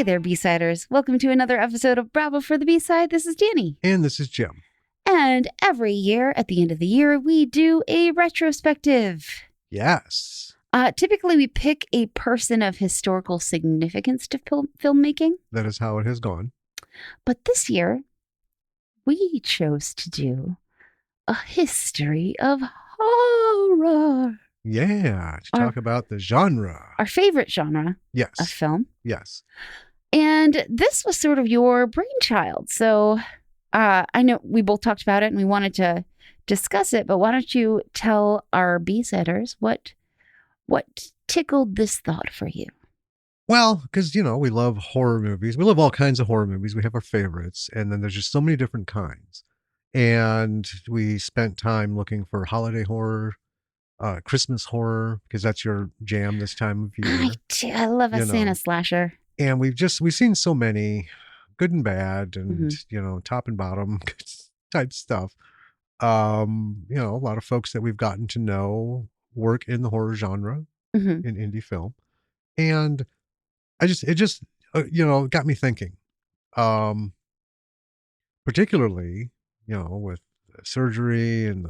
Hey there, B-Siders. Welcome to another episode of Bravo for the B-Side. This is Danny. And this is Jim. And every year, at the end of the year, we do a retrospective. Yes. Typically, we pick a person of historical significance to filmmaking. That is how it has gone. But this year, we chose to do a history of horror. Yeah, to talk about the genre. Our favorite genre of film. Yes. And this was sort of your brainchild. So I know we both talked about it and we wanted to discuss it, but why don't you tell our B-Setters what tickled this thought for you? Well, because, we love horror movies. We love all kinds of horror movies. We have our favorites, and then there's just so many different kinds. And we spent time looking for holiday horror, Christmas horror, because that's your jam this time of year. I love a Santa slasher. And we've seen so many good and bad and, top and bottom type stuff. A lot of folks that we've gotten to know work in the horror genre in indie film. And it just got me thinking, particularly, with surgery and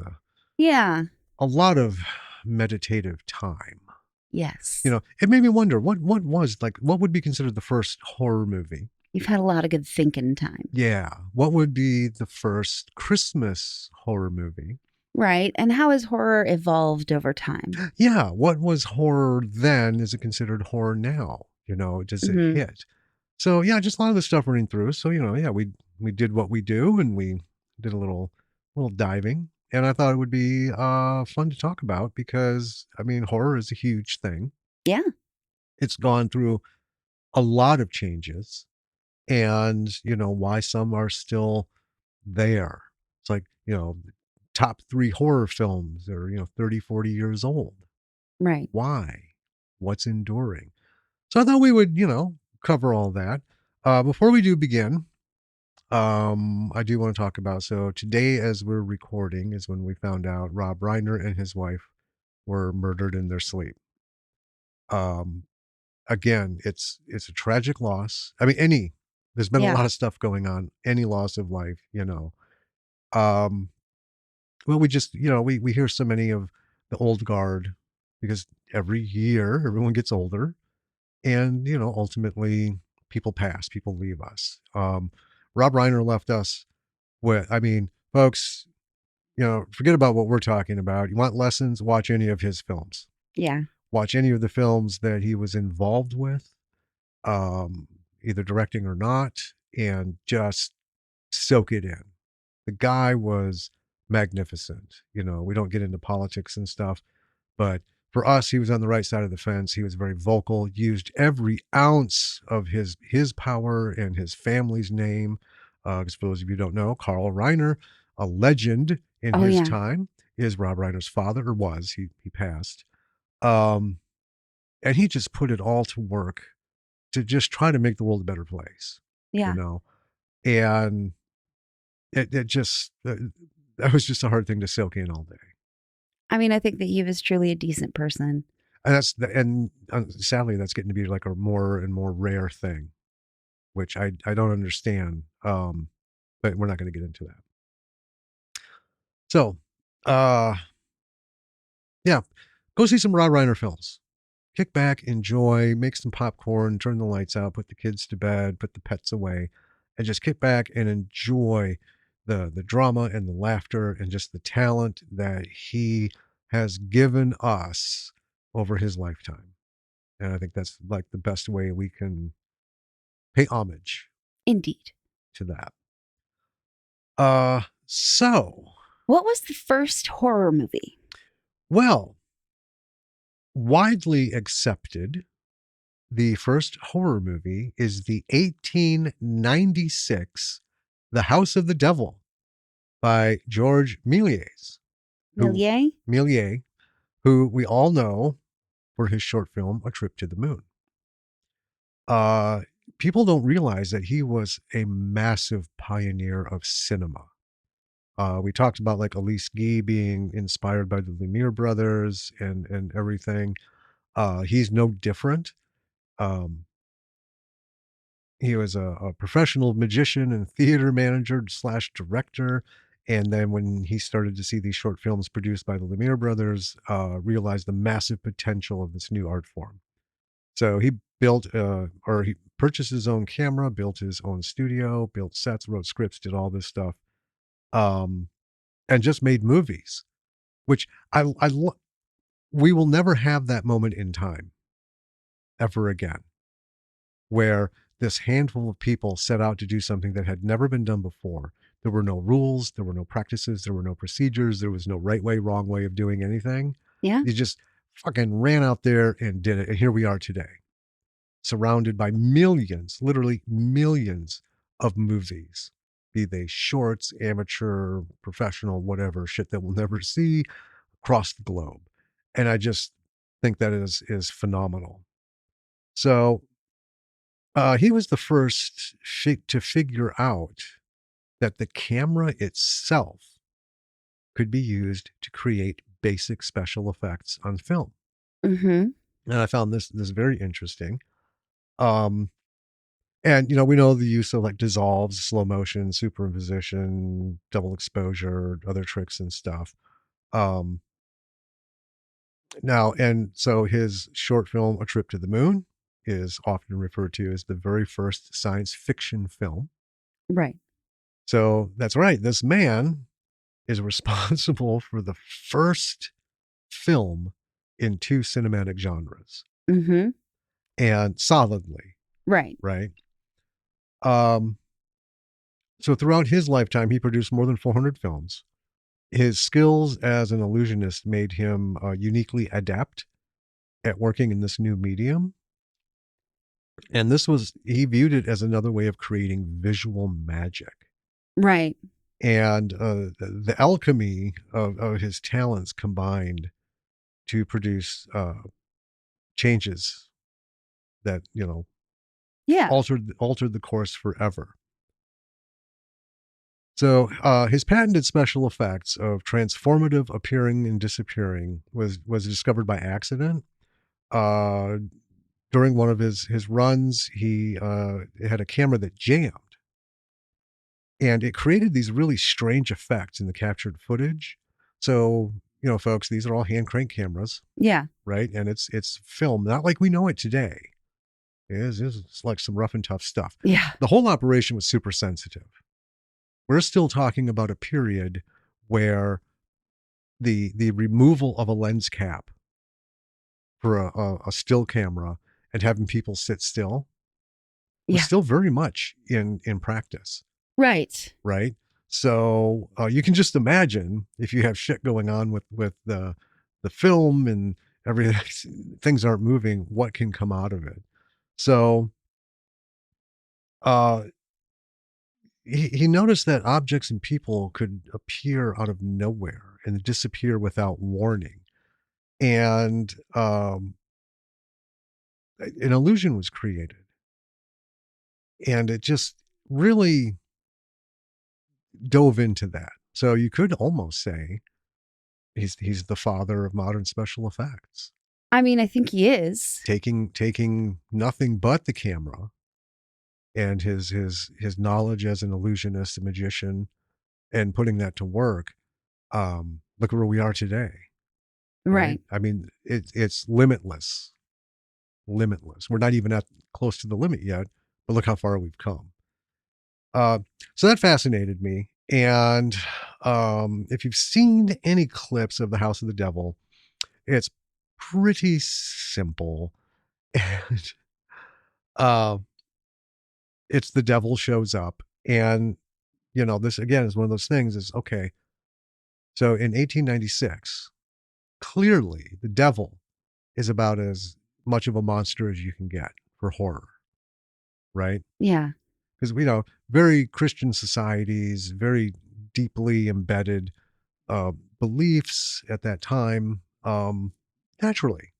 a lot of meditative time. Yes. It made me wonder what would be considered the first horror movie? You've had a lot of good thinking time. Yeah. What would be the first Christmas horror movie? Right. And how has horror evolved over time? Yeah. What was horror then? Is it considered horror now? Does it hit? So yeah, just a lot of the stuff running through. So, we did what we do and we did a little diving. And I thought it would be fun to talk about because, horror is a huge thing. Yeah. It's gone through a lot of changes and, why some are still there. It's like, top 3 horror films are, 30, 40 years old. Right. Why? What's enduring? So I thought we would, cover all that. Before we do begin, I do want to talk about, so today as we're recording is when we found out Rob Reiner and his wife were murdered in their sleep. Again, it's a tragic loss. There's been a lot of stuff going on, any loss of life, well, we just, we hear so many of the old guard because every year everyone gets older and, ultimately people pass, people leave us. Rob Reiner left us with, folks, forget about what we're talking about. You want lessons? Watch any of his films. Yeah. Watch any of the films that he was involved with, either directing or not, and just soak it in. The guy was magnificent. We don't get into politics and stuff, but for us, he was on the right side of the fence. He was very vocal, used every ounce of his power and his family's name. Because for those of you who don't know, Carl Reiner, a legend in his time, is Rob Reiner's father, or was. He passed. And he just put it all to work to just try to make the world a better place. Yeah. And it just, that was just a hard thing to soak in all day. I think that he was truly a decent person. And sadly, that's getting to be like a more and more rare thing, which I don't understand. But we're not going to get into that. So, yeah, go see some Rob Reiner films. Kick back, enjoy, make some popcorn, turn the lights out, put the kids to bed, put the pets away, and just kick back and enjoy the drama and the laughter and just the talent that he has given us over his lifetime. And I think that's like the best way we can pay homage. Indeed. To that. So. What was the first horror movie? Well, widely accepted, the first horror movie is the 1896 The House of the Devil by George Méliès. Méliès, who we all know for his short film, A Trip to the Moon. People don't realize that he was a massive pioneer of cinema. We talked about like Elise Guy being inspired by the Lumiere brothers and everything. He's no different. He was a professional magician and theater manager slash director. And then when he started to see these short films produced by the Lumiere brothers, realized the massive potential of this new art form. So he he purchased his own camera, built his own studio, built sets, wrote scripts, did all this stuff, um, and just made movies. Which we will never have that moment in time ever again, where this handful of people set out to do something that had never been done before. There were no rules, there were no practices, there were no procedures, there was no right way, wrong way of doing anything. Yeah. You just fucking ran out there and did it. And here we are today, surrounded by millions, literally millions of movies, be they shorts, amateur, professional, whatever, shit that we'll never see across the globe. And I just think that is phenomenal. So he was the first to figure out that the camera itself could be used to create basic special effects on film. Mm-hmm. And I found this very interesting. Um, and we know the use of like dissolves, slow motion, superimposition, double exposure, other tricks and stuff. Um, Now, and so his short film, A Trip to the Moon, is often referred to as the very first science fiction film. Right. So that's right. This man is responsible for the first film in two cinematic genres, Mm-hmm. and solidly, Right. right? Um, so throughout his lifetime, he produced more than 400 films. His skills as an illusionist made him uniquely adept at working in this new medium. And he viewed it as another way of creating visual magic. Right. And the alchemy of his talents combined to produce changes that, Yeah. altered the course forever. So his patented special effects of transformative appearing and disappearing was discovered by accident. Uh, During one of his runs, he had a camera that jammed, and it created these really strange effects in the captured footage. So, folks, these are all hand crank cameras, Yeah. right? And it's film, not like we know it today. It's like some rough and tough stuff. Yeah. The whole operation was super sensitive. We're still talking about a period where the removal of a lens cap for a still camera and having people sit still was Yeah. still very much in practice, Right. right? So you can just imagine if you have shit going on with the film and everything, things aren't moving, what can come out of it. So uh, he noticed that objects and people could appear out of nowhere and disappear without warning. And an illusion was created. And it just really dove into that. So you could almost say he's the father of modern special effects, I mean, I think he is. taking nothing but the camera and his knowledge as an illusionist, a magician, and putting that to work. Look where we are today, right? Right. I mean, it's limitless, limitless. We're not even at close to the limit yet, but look how far we've come. Uh, so that fascinated me. And if you've seen any clips of the House of the Devil, it's pretty simple. And uh, it's the devil shows up. And, this again is one of those things is okay. So in 1896, clearly the devil is about as much of a monster as you can get for horror, right? Yeah. Because very Christian societies, very deeply embedded beliefs at that time, naturally,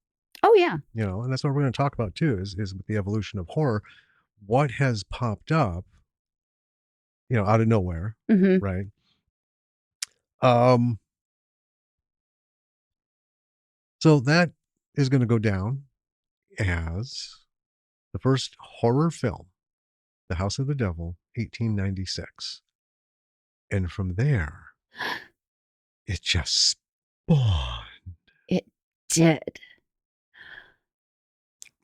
Oh, yeah. and that's what we're going to talk about too, is with the evolution of horror, what has popped up, out of nowhere, Mm-hmm. right? Um, so that is going to go down as the first horror film The House of the Devil, 1896. And from there, it just spawned. It did.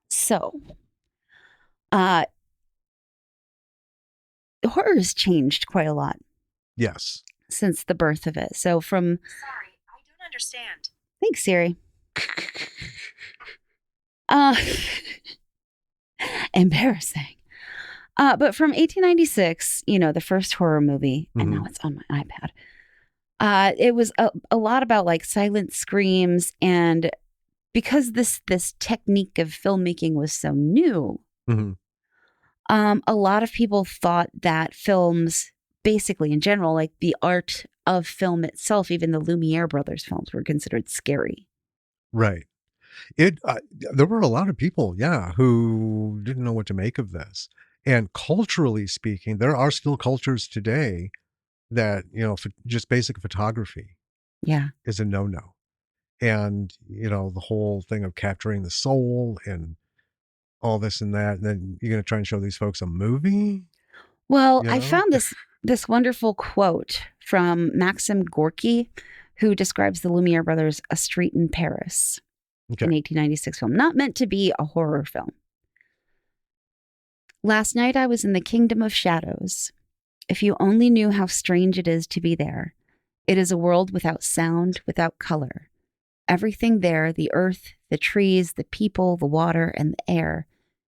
So, uh, horror has changed quite a lot Yes. since the birth of it. So, from. Sorry, I don't understand. Thanks, Siri. Uh, embarrassing. But from 1896, the first horror movie, and now it's on my iPad. It was a lot about like silent screams, and because this technique of filmmaking was so new, a lot of people thought that films, basically in general, like the art of film itself, even the Lumiere brothers films, were considered scary. Right. There were a lot of people, who didn't know what to make of this. And culturally speaking, there are still cultures today that, just basic photography is a no-no. And, the whole thing of capturing the soul and all this and that, and then you're going to try and show these folks a movie? Well, I found this wonderful quote from Maxim Gorky, who describes the Lumiere brothers' A Street in Paris, an 1896 film, not meant to be a horror film. Last night I was in the kingdom of shadows. If you only knew how strange it is to be there. It is a world without sound, without color. Everything there, the earth, the trees, the people, the water, and the air,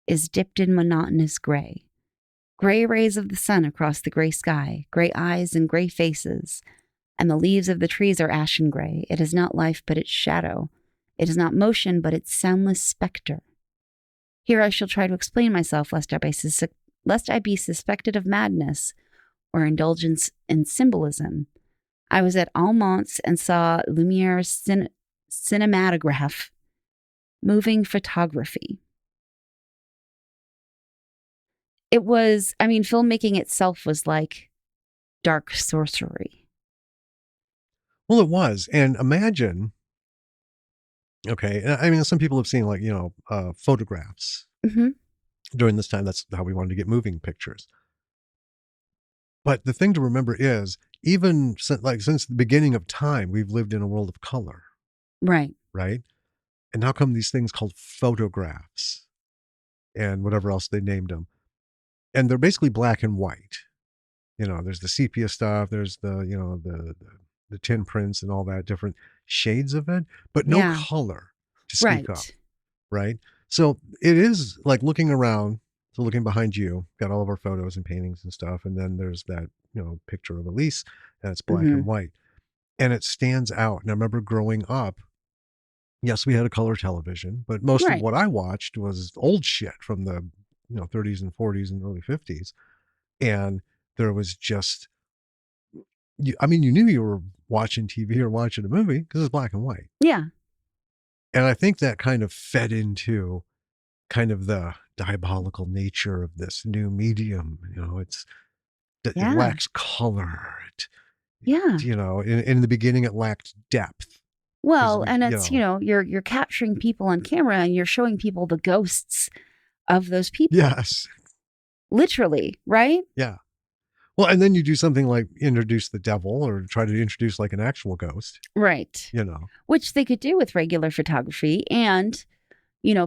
is dipped in monotonous gray. Gray rays of the sun across the gray sky, gray eyes and gray faces, and the leaves of the trees are ashen gray. It is not life, but its shadow. It is not motion, but its soundless specter. Here I shall try to explain myself, lest I be suspected of madness or indulgence in symbolism. I was at Almonts and saw Lumiere's cinematograph, moving photography. It was, filmmaking itself was like dark sorcery. Well, it was. And imagine, some people have seen photographs during this time. That's how we wanted to get moving pictures. But the thing to remember is, even since the beginning of time, we've lived in a world of color. Right. Right. And how come these things called photographs and whatever else they named them? And they're basically black and white. There's the sepia stuff. There's the tin prints and all that, different shades of it, but no color to speak of. Right. So it is like looking around. So looking behind you, got all of our photos and paintings and stuff. And then there's that, picture of Elise, and it's black and white. And it stands out. And I remember growing up, yes, we had a color television, but most of what I watched was old shit from the 30s and 40s and early 50s. And there was just, you knew you were watching TV or watching a movie because it's black and white. Yeah. And I think that kind of fed into kind of the diabolical nature of this new medium. It lacks color. In the beginning, it lacked depth. Well, and it's, you're capturing people on camera and you're showing people the ghosts of those people. Yes. Literally, right? Yeah. Well, and then you do something like introduce the devil or try to introduce like an actual ghost. Right. Which they could do with regular photography. And,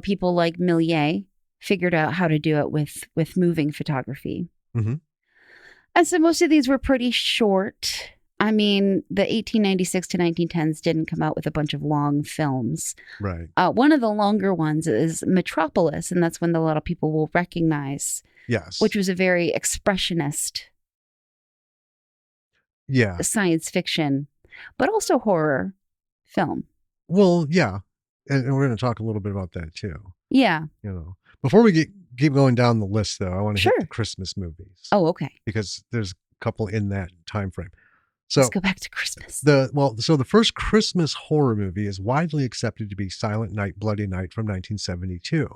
people like Millier figured out how to do it with moving photography. Mm-hmm. And so most of these were pretty short. The 1896 to 1910s didn't come out with a bunch of long films. Right. One of the longer ones is Metropolis, and that's one that a lot of people will recognize. Yes. Which was a very expressionist science fiction, but also horror film. Well, yeah. And we're going to talk a little bit about that too. Yeah. Before we keep going down the list, though, I want to hit the Christmas movies. Oh, okay. Because there's a couple in that time frame. So let's go back to Christmas. So the first Christmas horror movie is widely accepted to be Silent Night, Bloody Night from 1972.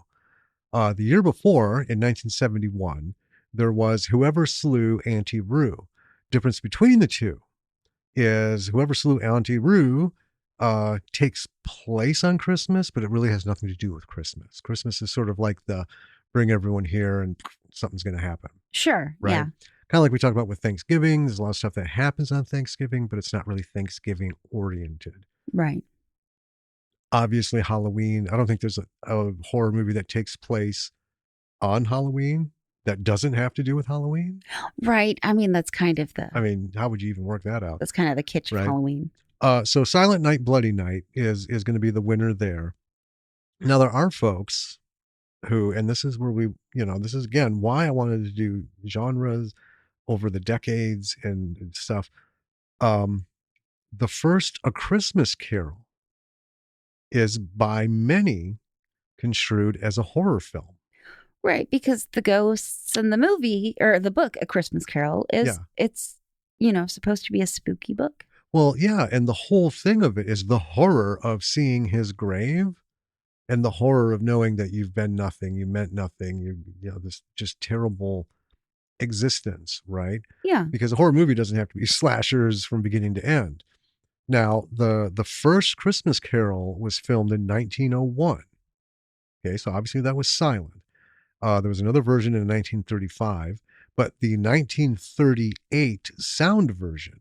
The year before, in 1971, there was Whoever Slew Auntie Roo. Difference between the two is Whoever Slew Auntie Roo takes place on Christmas, but it really has nothing to do with Christmas. Christmas is sort of like the bring everyone here and something's going to happen. Sure. Right. Yeah. Kind of like we talked about with Thanksgiving. There's a lot of stuff that happens on Thanksgiving, but it's not really Thanksgiving oriented. Right. Obviously, Halloween. I don't think there's a horror movie that takes place on Halloween that doesn't have to do with Halloween. Right. I mean, that's kind of the. I mean, how would you even work that out? That's kind of the kitsch of Right. Halloween. So Silent Night, Bloody Night is going to be the winner there. Now there are folks who, and this is where we, this is again why I wanted to do genres over the decades and stuff. The first A Christmas Carol is by many construed as a horror film. Right, because the ghosts in the movie or the book A Christmas Carol is it's supposed to be a spooky book. Well, yeah, and the whole thing of it is the horror of seeing his grave and the horror of knowing that you've been nothing, you meant nothing, you know this just terrible existence, right? Yeah. Because a horror movie doesn't have to be slashers from beginning to end. Now, the first Christmas Carol was filmed in 1901. Okay, so obviously that was silent. There was another version in 1935, but the 1938 sound version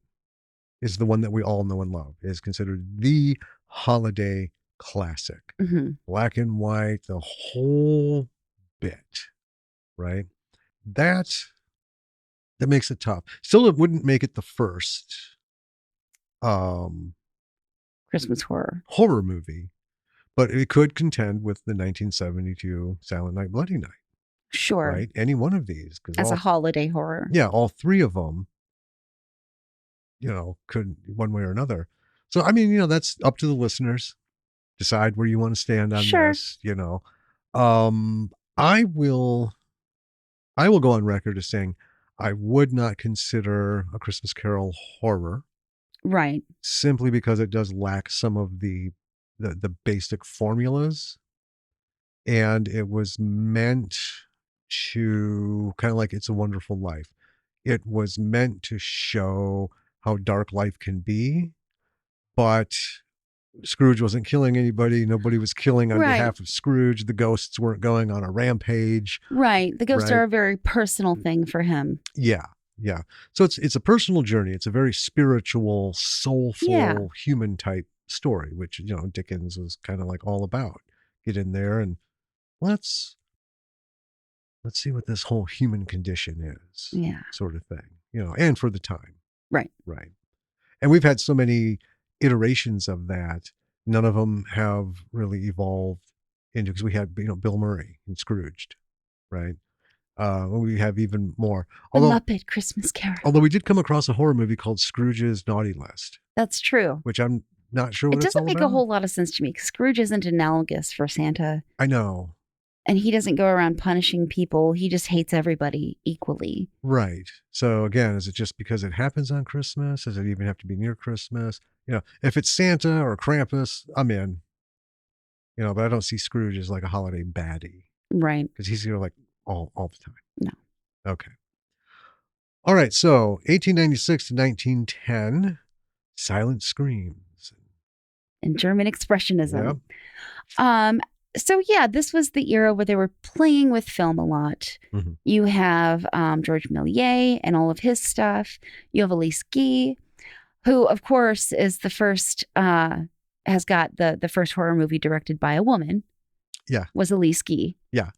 is the one that we all know and love. It is considered the holiday classic. Mm-hmm. Black and white, the whole bit, right? That makes it tough. Still, it wouldn't make it the first Christmas horror movie, but it could contend with the 1972 Silent Night, Bloody Night. Sure. Right? Any one of these. As a holiday horror. Yeah, all three of them, could one way or another. So, I mean, that's up to the listeners. Decide where you want to stand on this, I will go on record as saying I would not consider A Christmas Carol horror. Right. Simply because it does lack some of the basic formulas. And it was meant to kind of like It's a Wonderful Life. It was meant to show how dark life can be, but Scrooge wasn't killing anybody. Nobody was killing on behalf of Scrooge. The ghosts weren't going on a rampage. Right. The ghosts are a very personal thing for him. Yeah. Yeah. So it's a personal journey. It's a very spiritual, soulful, human type story, which, Dickens was kind of like all about. Get in there and let's see what this whole human condition is. Yeah. Sort of thing, and for the time. Right. Right. And we've had so many iterations of that. None of them have really evolved into, because we had, Bill Murray in Scrooged, right? We have even more. Although, the Muppet Christmas Carol. Although we did come across a horror movie called Scrooge's Naughty List. That's true. Which I'm not sure what it's all about. It doesn't make a whole lot of sense to me. Scrooge isn't analogous for Santa. I know. And he doesn't go around punishing people. He just hates everybody equally. Right. So again, is it just because it happens on Christmas? Does it even have to be near Christmas? If it's Santa or Krampus, I'm in. But I don't see Scrooge as like a holiday baddie. Right. Because he's here like all the time. No. Okay. All right. So 1896 to 1910, silent screams. And German Expressionism. Yep. So yeah, this was the era where they were playing with film a lot. Mm-hmm. You have George Méliès and all of his stuff. You have Elise Guy, who of course is the first, has got the first horror movie directed by a woman. Yeah. Was Elise Guy. Yeah.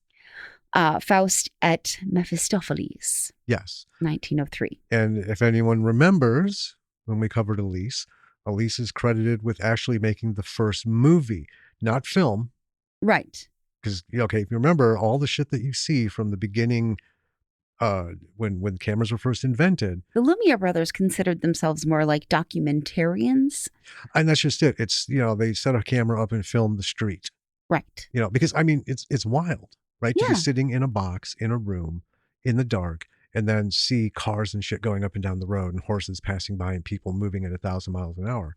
Faust et Mephistopheles. Yes. 1903. And if anyone remembers when we covered Elise is credited with actually making the first movie, not film. Right. Because, if you remember all the shit that you see from the beginning, when cameras were first invented. The Lumiere brothers considered themselves more like documentarians. And that's just it. It's, they set a camera up and filmed the street. Right. Because, I mean, it's wild, right? Yeah. To be sitting in a box, in a room, in the dark, and then see cars and shit going up and down the road and horses passing by and people moving at 1,000 miles an hour.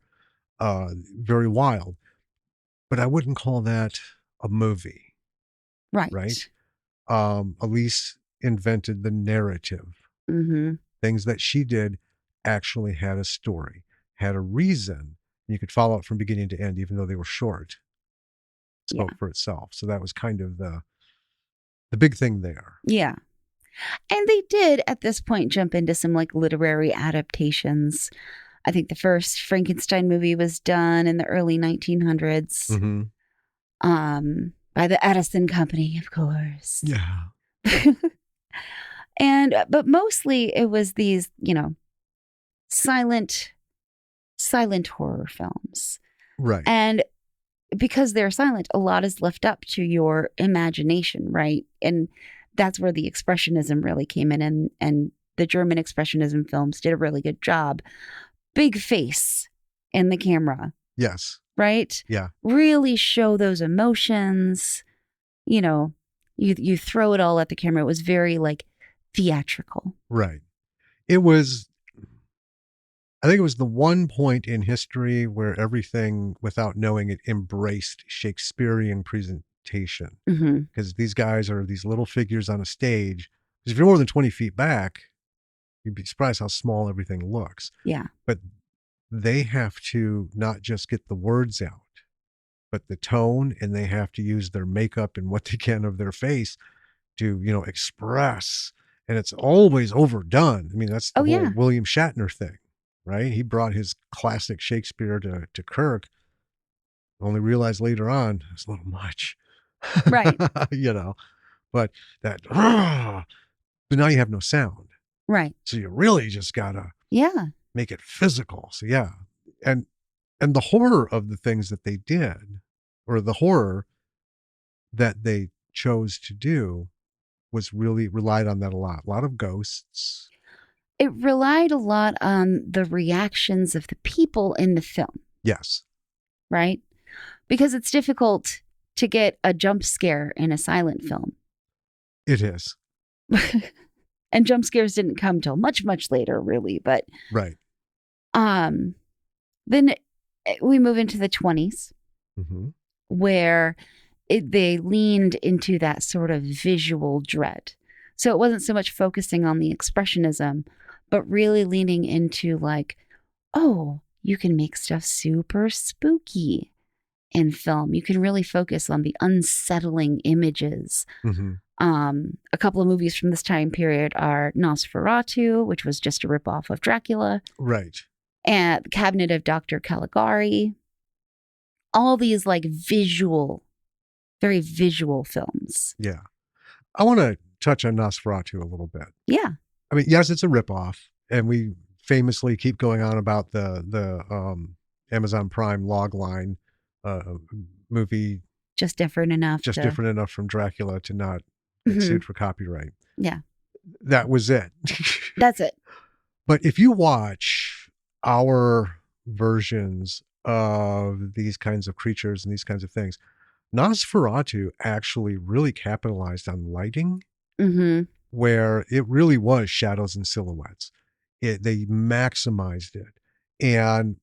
Very wild. But I wouldn't call that a movie. Right. Right. Elise invented the narrative. Mm-hmm. Things that she did actually had a story, had a reason. You could follow it from beginning to end, even though they were short. Spoke for itself. So that was kind of the big thing there. Yeah. And they did at this point jump into some like literary adaptations. I think the first Frankenstein movie was done in the early 1900s Mm-hmm. By the Edison Company, of course. Yeah. But mostly it was these, silent horror films. Right. And because they're silent, a lot is left up to your imagination, right? And that's where the expressionism really came in, and the German expressionism films did a really good job. Big face in the camera. Yes. Right? Yeah. Really show those emotions. You throw it all at the camera. It was very like theatrical. Right. I think it was the one point in history where everything, without knowing it, embraced Shakespearean presentation. Because these guys are these little figures on a stage. Because if you're more than 20 feet back, you'd be surprised how small everything looks. Yeah. But they have to not just get the words out, but the tone, and they have to use their makeup and what they can of their face to, express. And it's always overdone. I mean, that's the whole William Shatner thing, right? He brought his classic Shakespeare to Kirk, only realized later on it's a little much. Right. But that, but now you have no sound. Right. So you really just gotta make it physical. So yeah. And the horror of the things that they did, or the horror that they chose to do, was really relied on that a lot. A lot of ghosts. It relied a lot on the reactions of the people in the film. Yes. Right? Because it's difficult to get a jump scare in a silent film. It is. And jump scares didn't come till much, much later, really. But right. Then we move into the 20s, where they leaned into that sort of visual dread. So it wasn't so much focusing on the expressionism, but really leaning into like, oh, you can make stuff super spooky in film. You can really focus on the unsettling images. A couple of movies from this time period are Nosferatu, which was just a ripoff of Dracula. Right. And The Cabinet of Dr. Caligari. All these like very visual films. Yeah. I want to touch on Nosferatu a little bit. Yeah. I mean, yes, it's a ripoff, and we famously keep going on about the Amazon Prime logline movie. Just different enough from Dracula to not get sued for copyright. Yeah. That was it. That's it. But if you watch our versions of these kinds of creatures and these kinds of things, Nosferatu actually really capitalized on lighting, where it really was shadows and silhouettes. They maximized it. And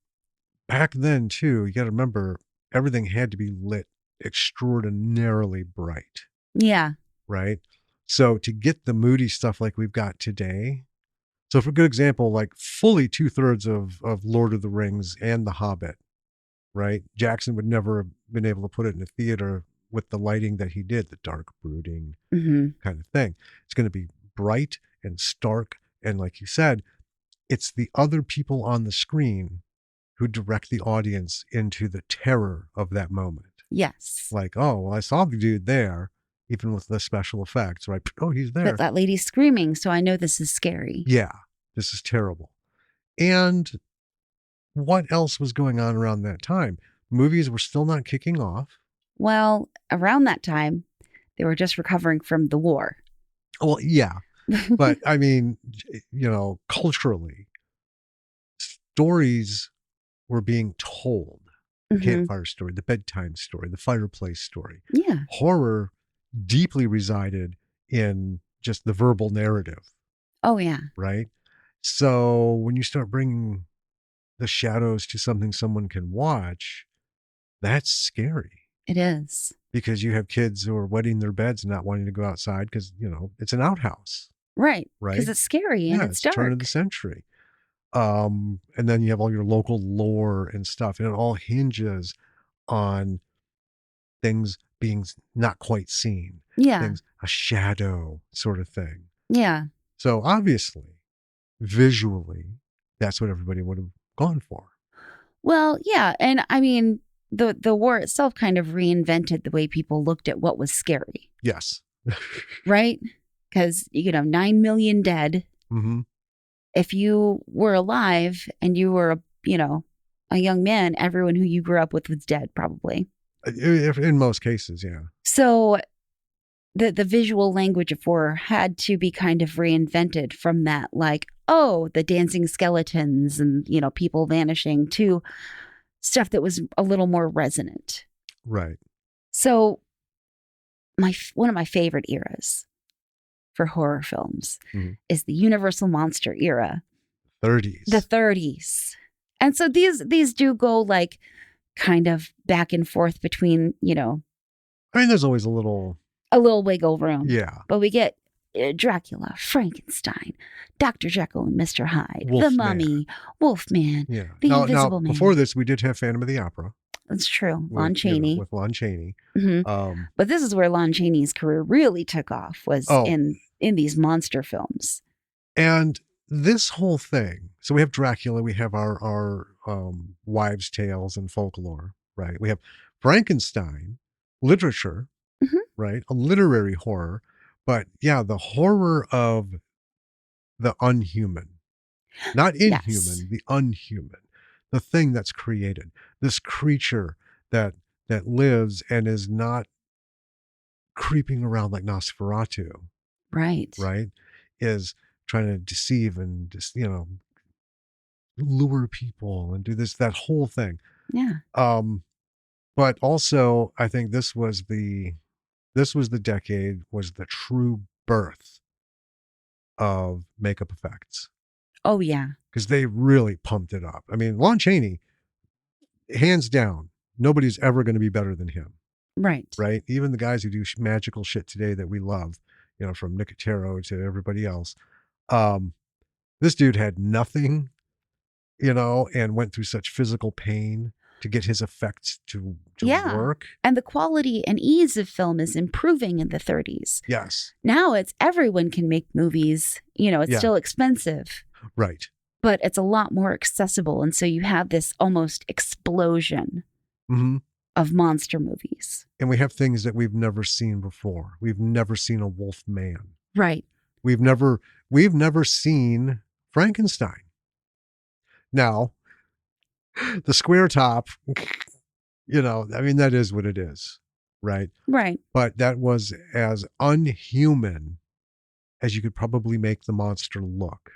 back then, too, you got to remember, everything had to be lit extraordinarily bright. Yeah. Right? So to get the moody stuff like we've got today, so for a good example, like fully 2/3 of Lord of the Rings and The Hobbit, right? Jackson would never have been able to put it in a theater with the lighting that he did, the dark brooding kind of thing. It's going to be bright and stark. And like you said, it's the other people on the screen who direct the audience into the terror of that moment. Yes. Like, oh, well, I saw the dude there, even with the special effects, right? Oh, he's there. But that lady's screaming, so I know this is scary. Yeah, this is terrible. And what else was going on around that time? Movies were still not kicking off. Well, around that time, they were just recovering from the war. Well, yeah. But I mean, culturally, stories were being told. The campfire story, the bedtime story, the fireplace story. Yeah. Horror deeply resided in just the verbal narrative. Oh, yeah. Right? So when you start bringing the shadows to something someone can watch, that's scary. It is. Because you have kids who are wetting their beds and not wanting to go outside because, it's an outhouse. Right. Right. Because it's scary and it's dark. Turn of the century. And then you have all your local lore and stuff, and it all hinges on things being not quite seen. Yeah. Things, a shadow sort of thing. Yeah. So obviously, visually, that's what everybody would have gone for. Well, yeah. And I mean, the war itself kind of reinvented the way people looked at what was scary, Yes. right? Because, 9 million dead. Mm-hmm. If you were alive and you were, a young man, everyone who you grew up with was dead, probably. In most cases, yeah. So the visual language of horror had to be kind of reinvented from that, like, oh, the dancing skeletons and, people vanishing, to stuff that was a little more resonant. Right. So one of my favorite eras for horror films is the Universal Monster era. 30s. The 30s. And so these do go like kind of back and forth between, I mean, there's always a little wiggle room. Yeah. But we get Dracula, Frankenstein, Dr. Jekyll and Mr. Hyde, Wolfman. the Mummy, Wolfman, Yeah. the now, Invisible Man. Before this, we did have Phantom of the Opera. That's true. Lon Chaney. With Lon Chaney. Mm-hmm. But this is where Lon Chaney's career really took off, was in these monster films. And this whole thing, so we have Dracula, we have our wives' tales and folklore, right? We have Frankenstein, literature, right? A literary horror. But yeah, the horror of the unhuman, not inhuman, the unhuman, the thing that's created, this creature that lives and is not creeping around like Nosferatu, right, is trying to deceive and just, lure people and do that whole thing. Yeah. But also I think this was the decade, was the true birth of makeup effects. Oh yeah. Because they really pumped it up. I mean, Lon Chaney, hands down, nobody's ever going to be better than him. Right. Right. Even the guys who do magical shit today that we love, from Nicotero to everybody else. This dude had nothing, and went through such physical pain to get his effects to work. And the quality and ease of film is improving in the 30s. Yes. Now it's everyone can make movies. It's still expensive. Right. But it's a lot more accessible. And so you have this almost explosion of monster movies. And we have things that we've never seen before. We've never seen a wolf man. Right. We've never seen Frankenstein. Now, the square top, that is what it is. Right. Right. But that was as unhuman as you could probably make the monster look.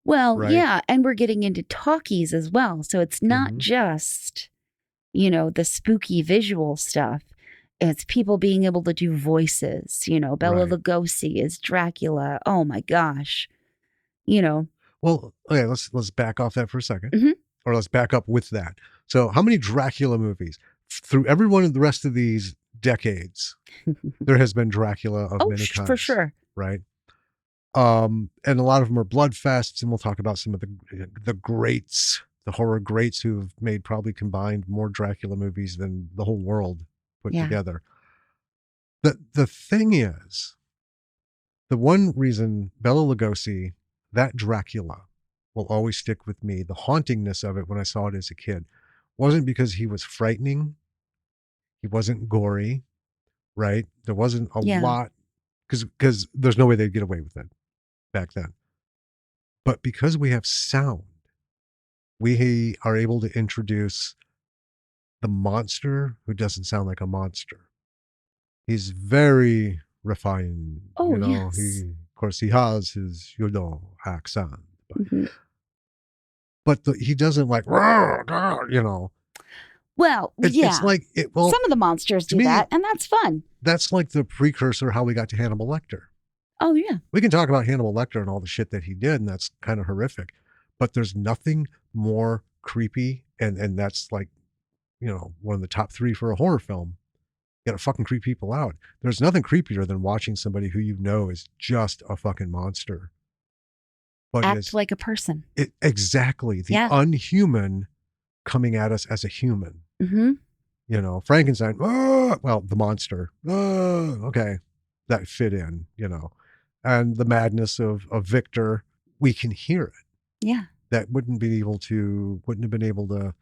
Well, right? Yeah. And we're getting into talkies as well. So it's not just, the spooky visual stuff. It's people being able to do voices. Bela Lugosi is Dracula. Oh my gosh. Well, okay, let's back off that for a second. Or let's back up with that. So how many Dracula movies? Through every one of the rest of these decades, there has been Dracula of many kinds. For sure. Right. And a lot of them are bloodfests, and we'll talk about some of the greats, the horror greats who've made probably combined more Dracula movies than the whole world put together. The thing is, the one reason Bela Lugosi, that Dracula, will always stick with me, the hauntingness of it when I saw it as a kid, wasn't because he was frightening. He wasn't gory, right? There wasn't a lot, because there's no way they'd get away with it back then. But because we have sound, we are able to introduce the monster who doesn't sound like a monster. He's very refined. Oh, yes. Of course, he has his, accent. But he doesn't like, Well, It's like, some of the monsters do that, and that's fun. That's like the precursor how we got to Hannibal Lecter. Oh, yeah. We can talk about Hannibal Lecter and all the shit that he did, and that's kind of horrific. But there's nothing more creepy, and that's like, one of the top 3 for a horror film. You gotta fucking creep people out. There's nothing creepier than watching somebody who is just a fucking monster. But act like a person. Exactly. The unhuman coming at us as a human. Frankenstein, the monster. Okay. That fit in, and the madness of Victor, we can hear it. Yeah. That wouldn't have been able to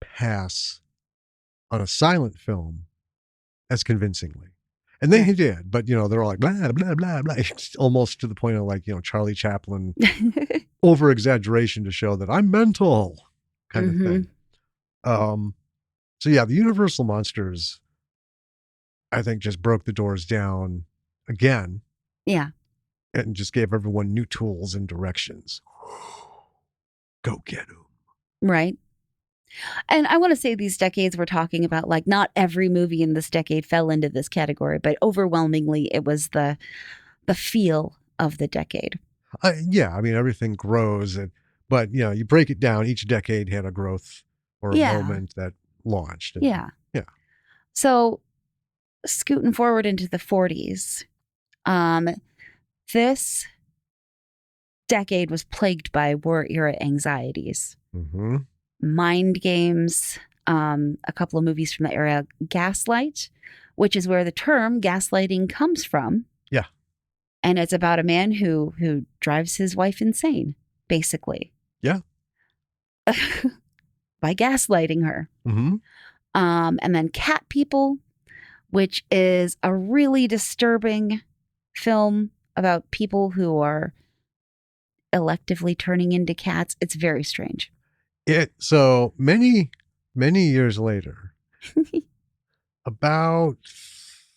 pass on a silent film as convincingly. And they did, but they're all like blah blah blah blah. It's almost to the point of like, Charlie Chaplin over exaggeration to show that I'm mental kind of thing. So yeah, the Universal monsters, I think, just broke the doors down again. Yeah. And just gave everyone new tools and directions. Go get them. Right. And I want to say these decades we're talking about, like, not every movie in this decade fell into this category, but overwhelmingly it was the feel of the decade. Yeah, I mean, everything grows, but you break it down. Each decade had a growth or a moment that launched. Yeah. So scooting forward into the 40s, this decade was plagued by war era anxieties. Mm-hmm. Mind games, a couple of movies from the era, Gaslight, which is where the term gaslighting comes from. Yeah. And it's about a man who drives his wife insane, basically. Yeah. By gaslighting her. Mm-hmm. And then Cat People, which is a really disturbing film about people who are electively turning into cats. It's very strange. So many years later, about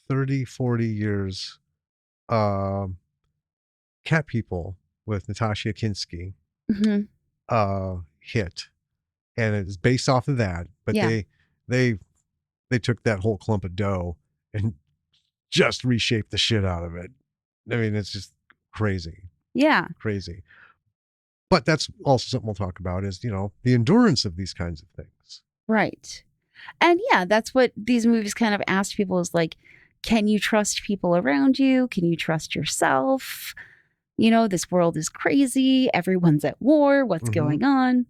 30, 40 years, Cat People with Natasha Kinski hit, and it is based off of that. But they took that whole clump of dough and just reshaped the shit out of it. I mean, it's just crazy. Yeah, crazy. But that's also something we'll talk about is, the endurance of these kinds of things. Right. And yeah, that's what these movies kind of ask people is like, can you trust people around you? Can you trust yourself? This world is crazy. Everyone's at war. What's going on?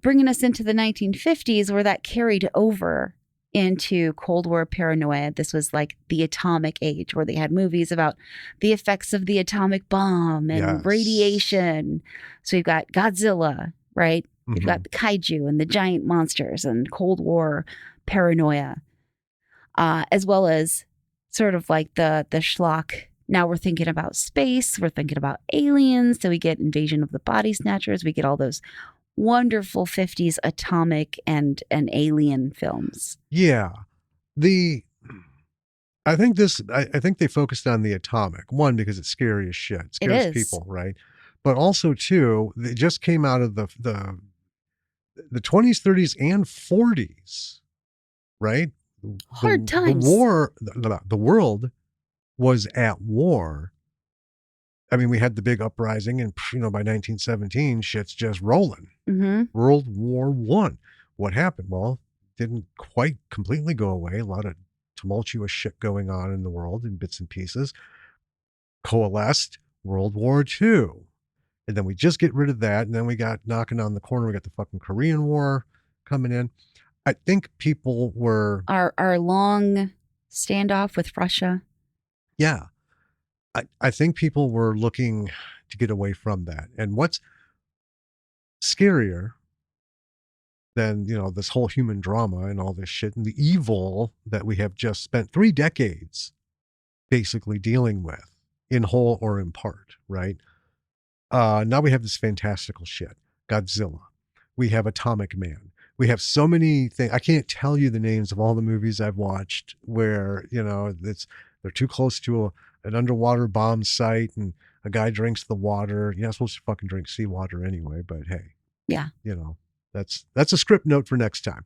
Bringing us into the 1950s where that carried over into Cold War paranoia. This was like the atomic age where they had movies about the effects of the atomic bomb and radiation. So you've got Godzilla, right? You've got the kaiju and the giant monsters and Cold War paranoia, as well as sort of like the schlock. Now we're thinking about space. We're thinking about aliens. So we get Invasion of the Body Snatchers. We get all those wonderful 50s atomic and alien films. Yeah. I think they focused on the atomic. One, because it's scary as shit. It scares people, right? But also, two, they just came out of the 20s, 30s, and 40s, right? Hard times. The world was at war. I mean, we had the big uprising, and by 1917, shit's just rolling. World War I. What happened? Well, didn't quite completely go away. A lot of tumultuous shit going on in the world in bits and pieces. Coalesced. World War II. And then we just get rid of that, and then we got knocking on the corner. We got the fucking Korean War coming in. I think people were our long standoff with Russia. Yeah. I think people were looking to get away from that. And what's scarier than, this whole human drama and all this shit and the evil that we have just spent 3 decades basically dealing with in whole or in part, right? Now we have this fantastical shit. Godzilla. We have Atomic Man. We have so many things. I can't tell you the names of all the movies I've watched where, they're too close to an underwater bomb site and a guy drinks the water. You're not supposed to fucking drink seawater anyway, but hey. Yeah. That's a script note for next time.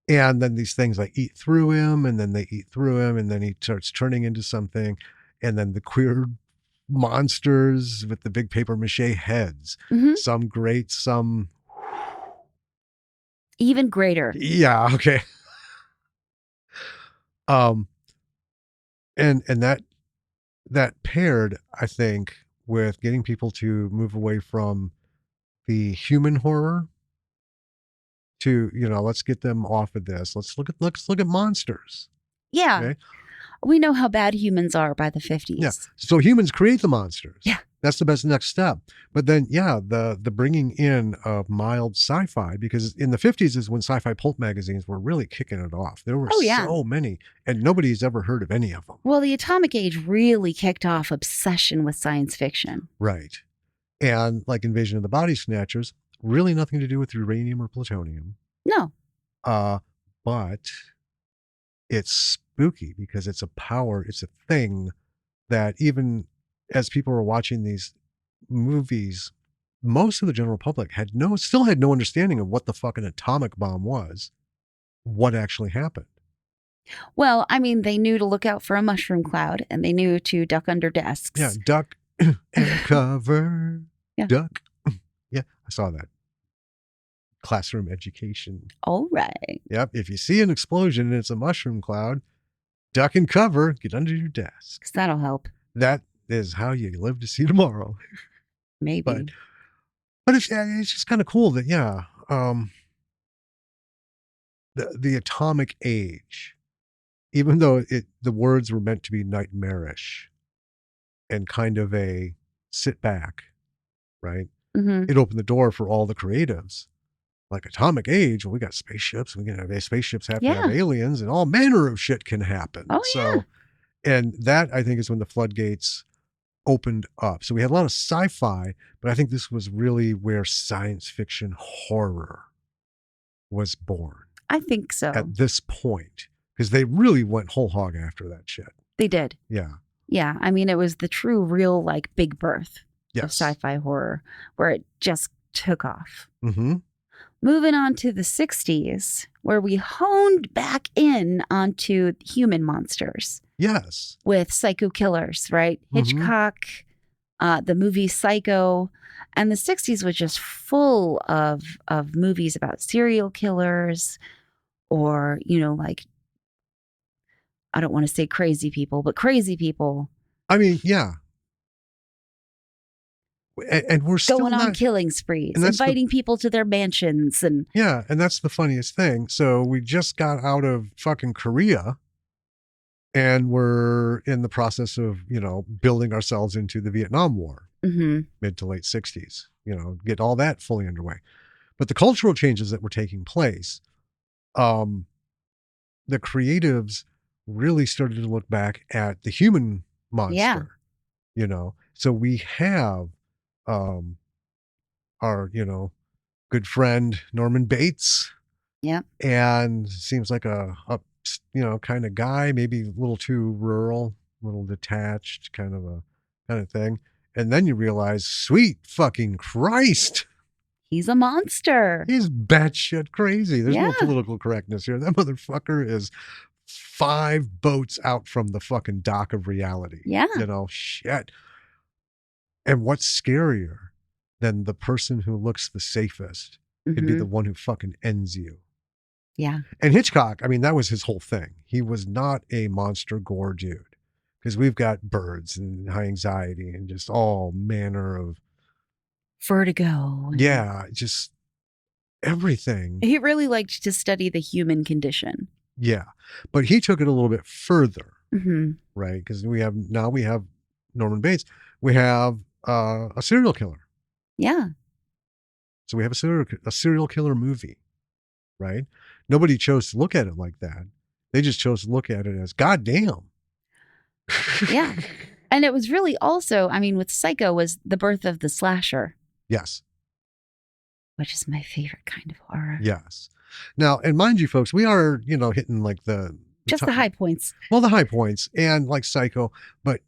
And then these things like eat through him, and then they eat through him, and then he starts turning into something. And then the queer monsters with the big paper mache heads. Some great, some even greater. Yeah, okay. And that paired, I think, with getting people to move away from the human horror to, let's get them off of this. Let's look at monsters. Yeah. Okay? We know how bad humans are by the 50s. Yeah. So humans create the monsters. Yeah. That's the best next step. But then, yeah, the bringing in of mild sci-fi, because in the 50s is when sci-fi pulp magazines were really kicking it off. There were so many, and nobody's ever heard of any of them. Well, the atomic age really kicked off obsession with science fiction. Right. And like Invasion of the Body Snatchers, really nothing to do with uranium or plutonium. No. But it's spooky because it's a power, it's a thing that even as people were watching these movies, most of the general public still had no understanding of what the fucking atomic bomb was, what actually happened. Well, I mean, they knew to look out for a mushroom cloud, and they knew to duck under desks. Yeah, duck and cover. Yeah. Duck. Yeah, I saw that. Classroom education. All right. Yep. If you see an explosion and it's a mushroom cloud, duck and cover, get under your desk. 'Cause that'll help. That is how you live to see tomorrow. Maybe. But it's just kind of cool that, the atomic age, even though the words were meant to be nightmarish and kind of a sit back, right? Mm-hmm. It opened the door for all the creatives. Like atomic age, well, we got spaceships. We can have spaceships have to have aliens, and all manner of shit can happen. Oh, yeah. And that, I think, is when the floodgates opened up. So we had a lot of sci-fi, but I think this was really where science fiction horror was born. I think so. At this point, because they really went whole hog after that shit. They did. Yeah. Yeah. I mean, it was the true, real, like, big birth of sci-fi horror where it just took off. Mm-hmm. Moving on to the 60s, where we honed back in onto human monsters. Yes. With psycho killers, right? Mm-hmm. Hitchcock, the movie Psycho. And the 60s was just full of movies about serial killers or, like, I don't want to say crazy people, but crazy people. I mean, yeah. And we're still going on killing sprees, inviting people to their mansions. And that's the funniest thing. So we just got out of fucking Korea and we're in the process of, building ourselves into the Vietnam War, mid to late 60s, get all that fully underway. But the cultural changes that were taking place, the creatives really started to look back at the human monster, So we have our, good friend Norman Bates. Yeah. And seems like a kind of guy, maybe a little too rural, a little detached, kind of thing. And then you realize, sweet fucking Christ. He's a monster. He's batshit crazy. There's no political correctness here. That motherfucker is 5 boats out from the fucking dock of reality. Yeah. Shit. And what's scarier than the person who looks the safest could be the one who fucking ends you? Yeah. And Hitchcock, I mean, that was his whole thing. He was not a monster gore dude because we've got birds and high anxiety and just all manner of vertigo. Yeah, just everything. He really liked to study the human condition. Yeah. But he took it a little bit further, mm-hmm. right? Because we have Norman Bates. We have a serial killer. Yeah. So we have a serial killer movie, right? Nobody chose to look at it like that. They just chose to look at it as, goddamn. Yeah. And it was really also, I mean, with Psycho was the birth of the slasher. Yes. Which is my favorite kind of horror. Yes. Now, and mind you, folks, we are, hitting like the high points. Well, the high points and like Psycho, but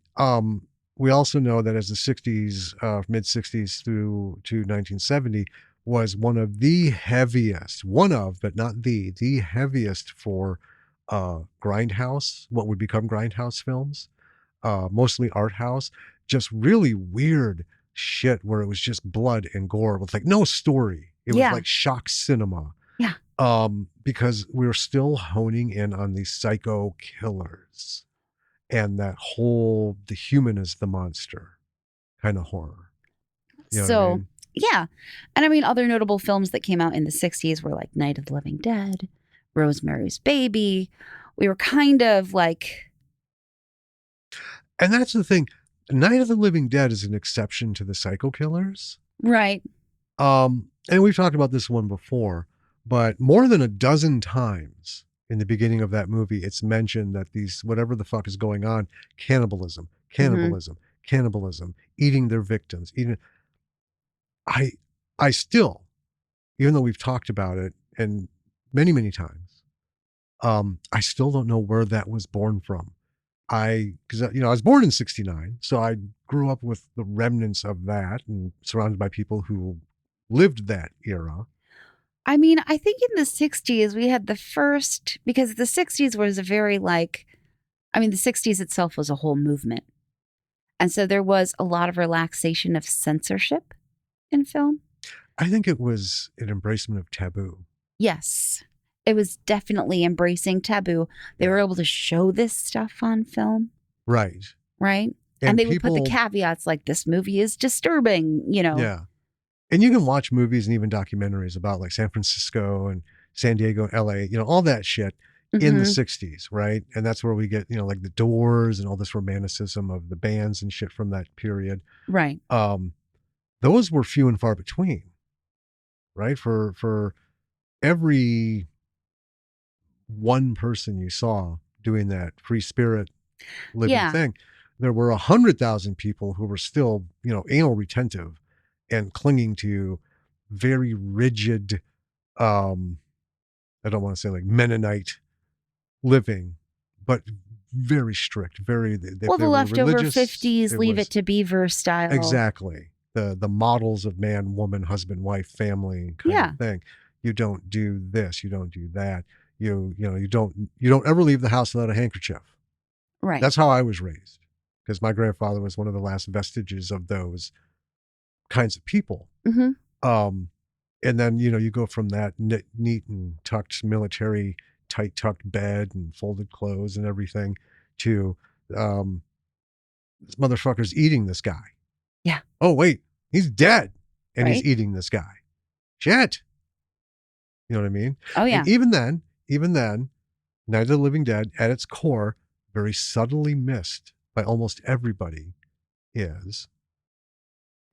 we also know that as the 60s, mid 60s through to 1970 was one of the heaviest, but not the heaviest for grindhouse, what would become grindhouse films, mostly art house, just really weird shit where it was just blood and gore with like no story. It was like shock cinema. Yeah. Because we were still honing in on these psycho killers and that whole the human is the monster kind of horror. You know what I mean? Yeah. And I mean, other notable films that came out in the 60s were like Night of the Living Dead, Rosemary's Baby. We were kind of like And that's the thing. Night of the Living Dead is an exception to the psycho killers. Right. And we've talked about this one before, but more than a dozen times in the beginning of that movie, it's mentioned that these, whatever the fuck is going on, cannibalism, eating their victims, I still, even though we've talked about it and many, many times, I still don't know where that was born from. Because I was born in '69, so I grew up with the remnants of that and surrounded by people who lived that era. I mean, I think in the 60s, we had the first, because the 60s was a very the 60s itself was a whole movement. And so there was a lot of relaxation of censorship in film. I think it was an embracement of taboo. Yes. It was definitely embracing taboo. They were able to show this stuff on film. Right. Right. And they would put the caveats like, this movie is disturbing, Yeah. And you can watch movies and even documentaries about like San Francisco and San Diego, LA, all that shit in the 60s, right? And that's where we get, like the Doors and all this romanticism of the bands and shit from that period. Right. Those were few and far between, right? For every one person you saw doing that free spirit living thing, there were 100,000 people who were still, anal retentive and clinging to very rigid, I don't want to say like Mennonite living, but very strict, very, the leftover 50s, leave it to Beaver style. Exactly. The models of man, woman, husband, wife, family kind of thing. You don't do this, you don't do that. You don't ever leave the house without a handkerchief. Right. That's how I was raised, because my grandfather was one of the last vestiges of those kinds of people. And then, you go from that neat and tucked military, tight tucked bed and folded clothes and everything to this motherfucker's eating this guy. Yeah. Oh, wait, he's dead and he's eating this guy. Shit. You know what I mean? Oh, yeah. And even then, Night of the Living Dead at its core, very subtly missed by almost everybody, it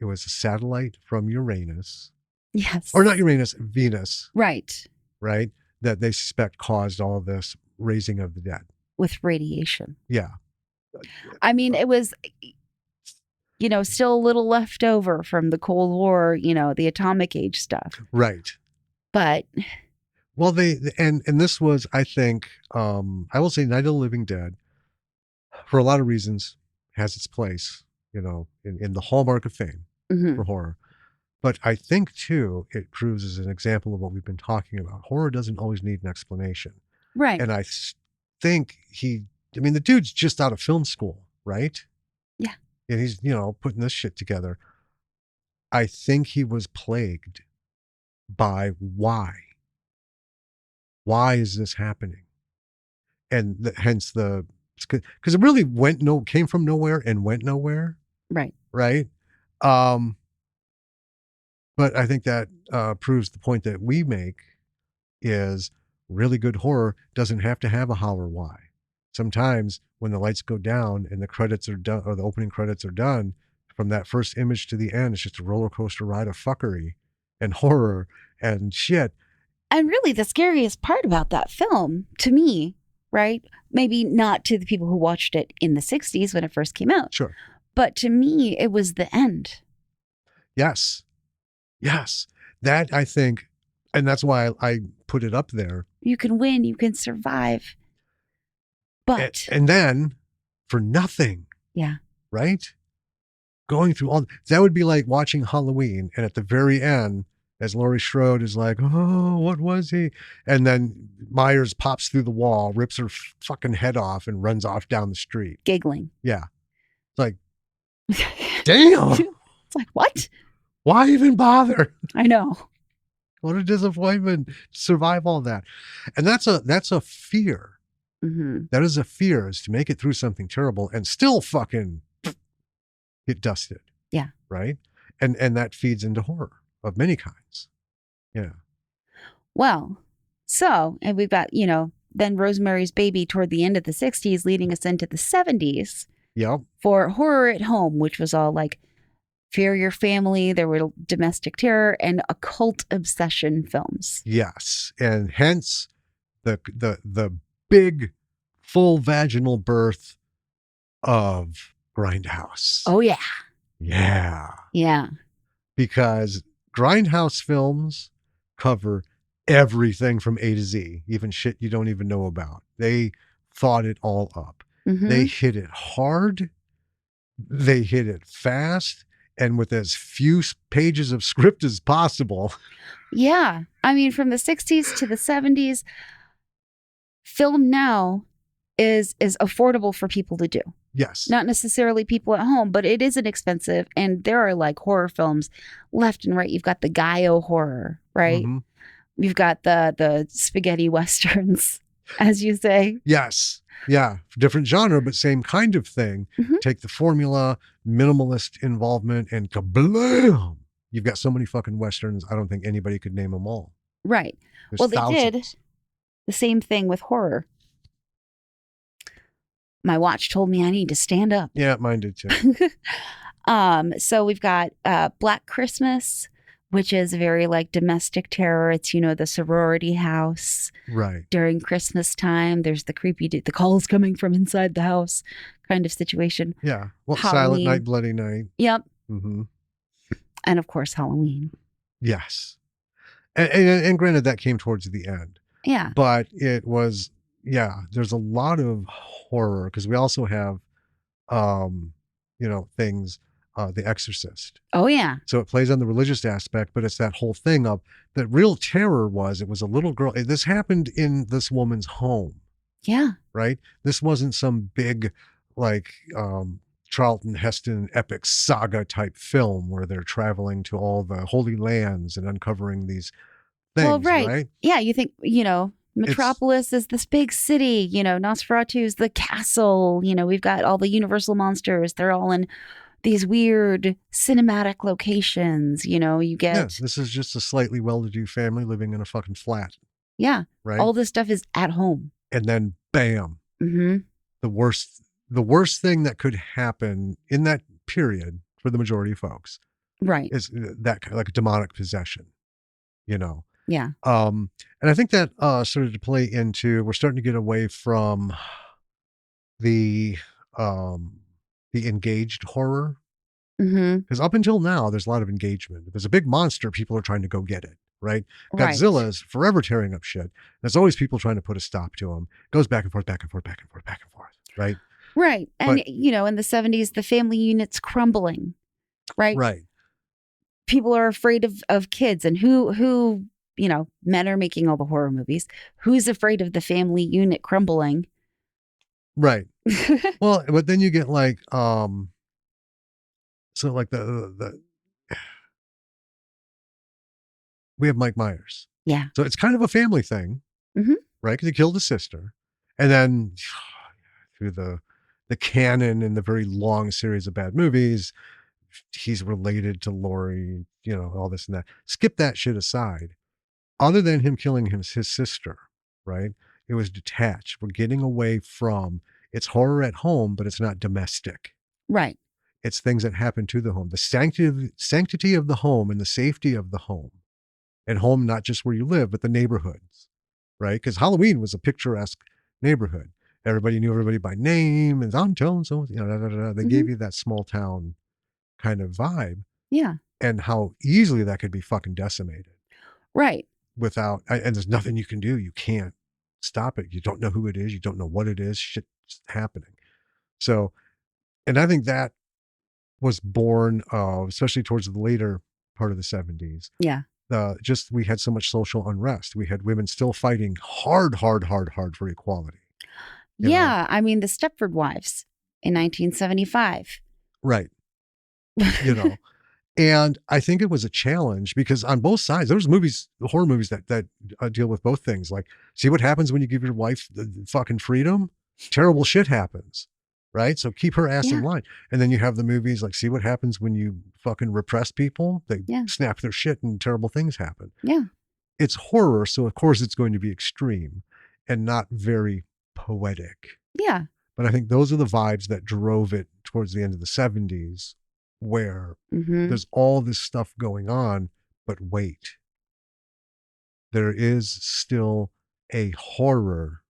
was a satellite from Uranus. Yes. Or not Uranus, Venus. Right. Right? That they suspect caused all of this raising of the dead. With radiation. Yeah. I mean, it was, still a little left over from the Cold War, the atomic age stuff. Right. But. Well, and this was, I think, I will say Night of the Living Dead, for a lot of reasons, has its place, in the hallmark of fame for horror. But I think, too, it proves as an example of what we've been talking about. Horror doesn't always need an explanation. Right. And I think the dude's just out of film school, right? Yeah. And he's, putting this shit together. I think he was plagued by why. Why is this happening? And hence because it really came from nowhere and went nowhere. Right. Right. But I think that proves the point that we make is really good horror doesn't have to have a holler why. Sometimes when the lights go down and the credits are done, or the opening credits are done, from that first image to the end, it's just a roller coaster ride of fuckery and horror and shit. And really the scariest part about that film, to me, right? Maybe not to the people who watched it in the 60s when it first came out. Sure. But to me, it was the end. Yes. That, I think, and that's why I put it up there. You can win, you can survive. But. And then for nothing. Yeah. Right? Going through that would be like watching Halloween, and at the very end, as Laurie Strode is like, oh, what was he? And then Myers pops through the wall, rips her fucking head off, and runs off down the street. Giggling. Yeah. It's like, damn. It's like, what? Why even bother? I know. What a disappointment to survive all that. And that's a fear. Mm-hmm. That is a fear, is to make it through something terrible and still fucking get dusted. Yeah. Right? And that feeds into horror of many kinds. Yeah. Well, and we've got, then Rosemary's Baby toward the end of the 60s, leading us into the 70s. Yep. For horror at home, which was all like fear your family, there were domestic terror and occult obsession films. Yes. And hence the big full vaginal birth of Grindhouse. Oh yeah. Yeah. Yeah. Because Grindhouse films cover everything from A to Z, even shit you don't even know about. They thought it all up. Mhm. They hit it hard. They hit it fast and with as few pages of script as possible. Yeah. I mean, from the 60s to the 70s, film now is affordable for people to do. Yes. Not necessarily people at home, but it isn't expensive. And there are like horror films left and right. You've got the Gaio horror, right? Mhm. You've got the spaghetti westerns, as you say. Yes. Yeah. Different genre, but same kind of thing. Mhm. Take the formula, minimalist involvement, and kablam. You've got so many fucking Westerns. I don't think anybody could name them all. Right. There's Well, they did thousands. the same thing with horror. My watch told me I need to stand up. Yeah, mine did too. So we've got Black Christmas, which is very like domestic terror. It's, the sorority house Right. during Christmas time. There's the creepy, the calls coming from inside the house kind of situation. Yeah. Well, Halloween. Silent Night, Bloody Night. Yep. Mm-hmm. And of course, Halloween. Yes. And granted, that came towards the end. Yeah. But it was, there's a lot of horror because we also have, things, The Exorcist. Oh, yeah. So it plays on the religious aspect, but it's that whole thing of the real terror it was a little girl. This happened in this woman's home, Yeah. right? This wasn't some big, like, Charlton Heston epic saga type film where they're traveling to all the holy lands and uncovering these things, Well, right. right? Yeah. You think, Metropolis is this big city, Nosferatu is the castle, we've got all the Universal monsters. They're all in these weird cinematic locations, you get. Yeah, this is just a slightly well-to-do family living in a fucking flat. Yeah. Right. All this stuff is at home. And then bam, Mm-hmm. the worst thing that could happen in that period for the majority of folks, right, is that kind of like a demonic possession, Yeah. And I think that started to play into, we're starting to get away from the engaged horror. Mm-hmm. Because up until now, there's a lot of engagement. If there's a big monster, people are trying to go get it, right? Right. Godzilla is forever tearing up shit. There's always people trying to put a stop to him. It goes back and forth, back and forth, back and forth, back and forth, right? Right. And, But- in the 70s, the family unit's crumbling, right? People are afraid of kids, and who men are making all the horror movies. Who's afraid of the family unit crumbling? Right. Well, but then you get like, so like we have Mike Myers. Yeah. So it's kind of a family thing, Mhm. right? Because he killed his sister. And then through the canon and the very long series of bad movies, he's related to Laurie, all this and that. Skip that shit aside. Other than him killing his sister, right? It was detached. We're getting away from, it's horror at home, but it's not domestic. Right. It's things that happen to the home, the sanctity of the home and the safety of the home. And home, not just where you live, but the neighborhoods, right? Because Halloween was a picturesque neighborhood. Everybody knew everybody by name, and I'm telling so, they gave you that small town kind of vibe. Yeah. And how easily that could be fucking decimated. Right. And there's nothing you can do. You can't stop it. You don't know who it is. You don't know what it is. Shit's happening. So, and I think that was born of, especially towards the later part of the 70s. Yeah. We had so much social unrest. We had women still fighting hard for equality. Yeah. I mean, the Stepford Wives in 1975. Right. And I think it was a challenge because on both sides, there was horror movies that deal with both things. Like, see what happens when you give your wife the fucking freedom? Terrible shit happens, right? So keep her ass in line. And then you have the movies like, see what happens when you fucking repress people? They snap their shit and terrible things happen. Yeah. It's horror, so of course it's going to be extreme and not very poetic. Yeah. But I think those are the vibes that drove it towards the end of the 70s, where there's all this stuff going on, but wait, there is still a horror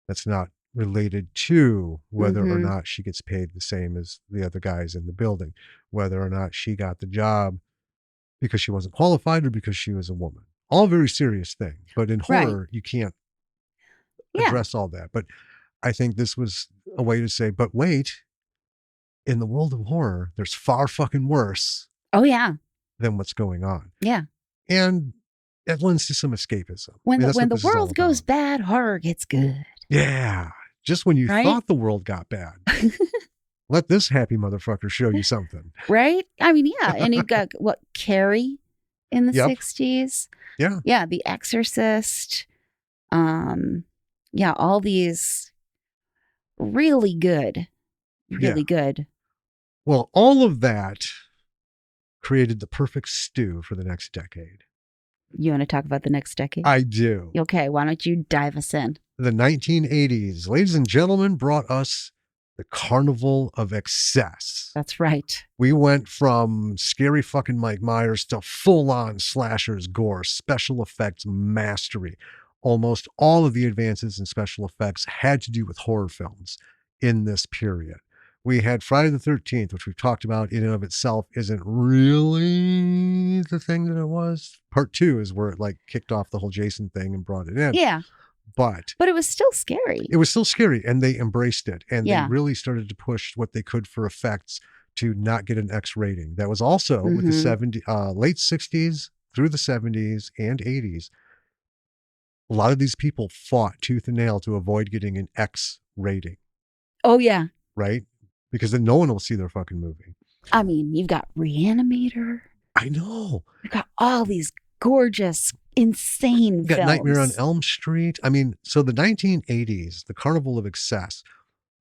that's not related to whether or not she gets paid the same as the other guys in the building, whether or not she got the job because she wasn't qualified or because she was a woman. All very serious things. But in horror, you can't address all that. But I think this was a way to say, but wait, in the world of horror, there's far fucking worse. Oh, yeah. Than what's going on. Yeah. And it lends to some escapism. When the world goes bad, horror gets good. Yeah. Just when you thought the world got bad. Let this happy motherfucker show you something. Right? I mean, yeah. And you've got, Carrie in the 60s? Yeah. Yeah, The Exorcist. Yeah, all these really good. Really good. Well, all of that created the perfect stew for the next decade. You want to talk about the next decade? I do. Okay, why don't you dive us in? The 1980s, ladies and gentlemen, brought us the Carnival of Excess. That's right. We went from scary fucking Mike Myers to full-on slashers, gore, special effects mastery. Almost all of the advances in special effects had to do with horror films in this period. We had Friday the 13th, which we've talked about in and of itself isn't really the thing that it was. Part 2 is where it like kicked off the whole Jason thing and brought it in. Yeah. But it was still scary. It was still scary, and they embraced it. And they really started to push what they could for effects to not get an X rating. That was also with the late 60s through the 70s and 80s. A lot of these people fought tooth and nail to avoid getting an X rating. Oh, yeah. Right? Because then no one will see their fucking movie. I mean, you've got Reanimator. I know. You've got all these gorgeous, insane films. Nightmare on Elm Street. I mean, so the 1980s, the Carnival of Excess,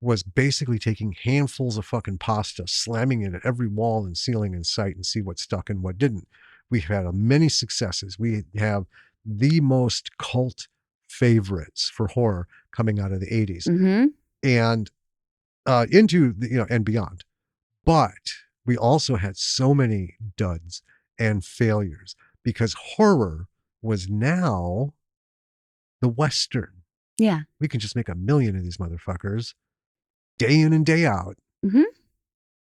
was basically taking handfuls of fucking pasta, slamming it at every wall and ceiling in sight and see what stuck and what didn't. We've had many successes. We have the most cult favorites for horror coming out of the 80s. And into the, and beyond. But we also had so many duds and failures because horror was now the Western. Yeah. We can just make 1 million of these motherfuckers day in and day out.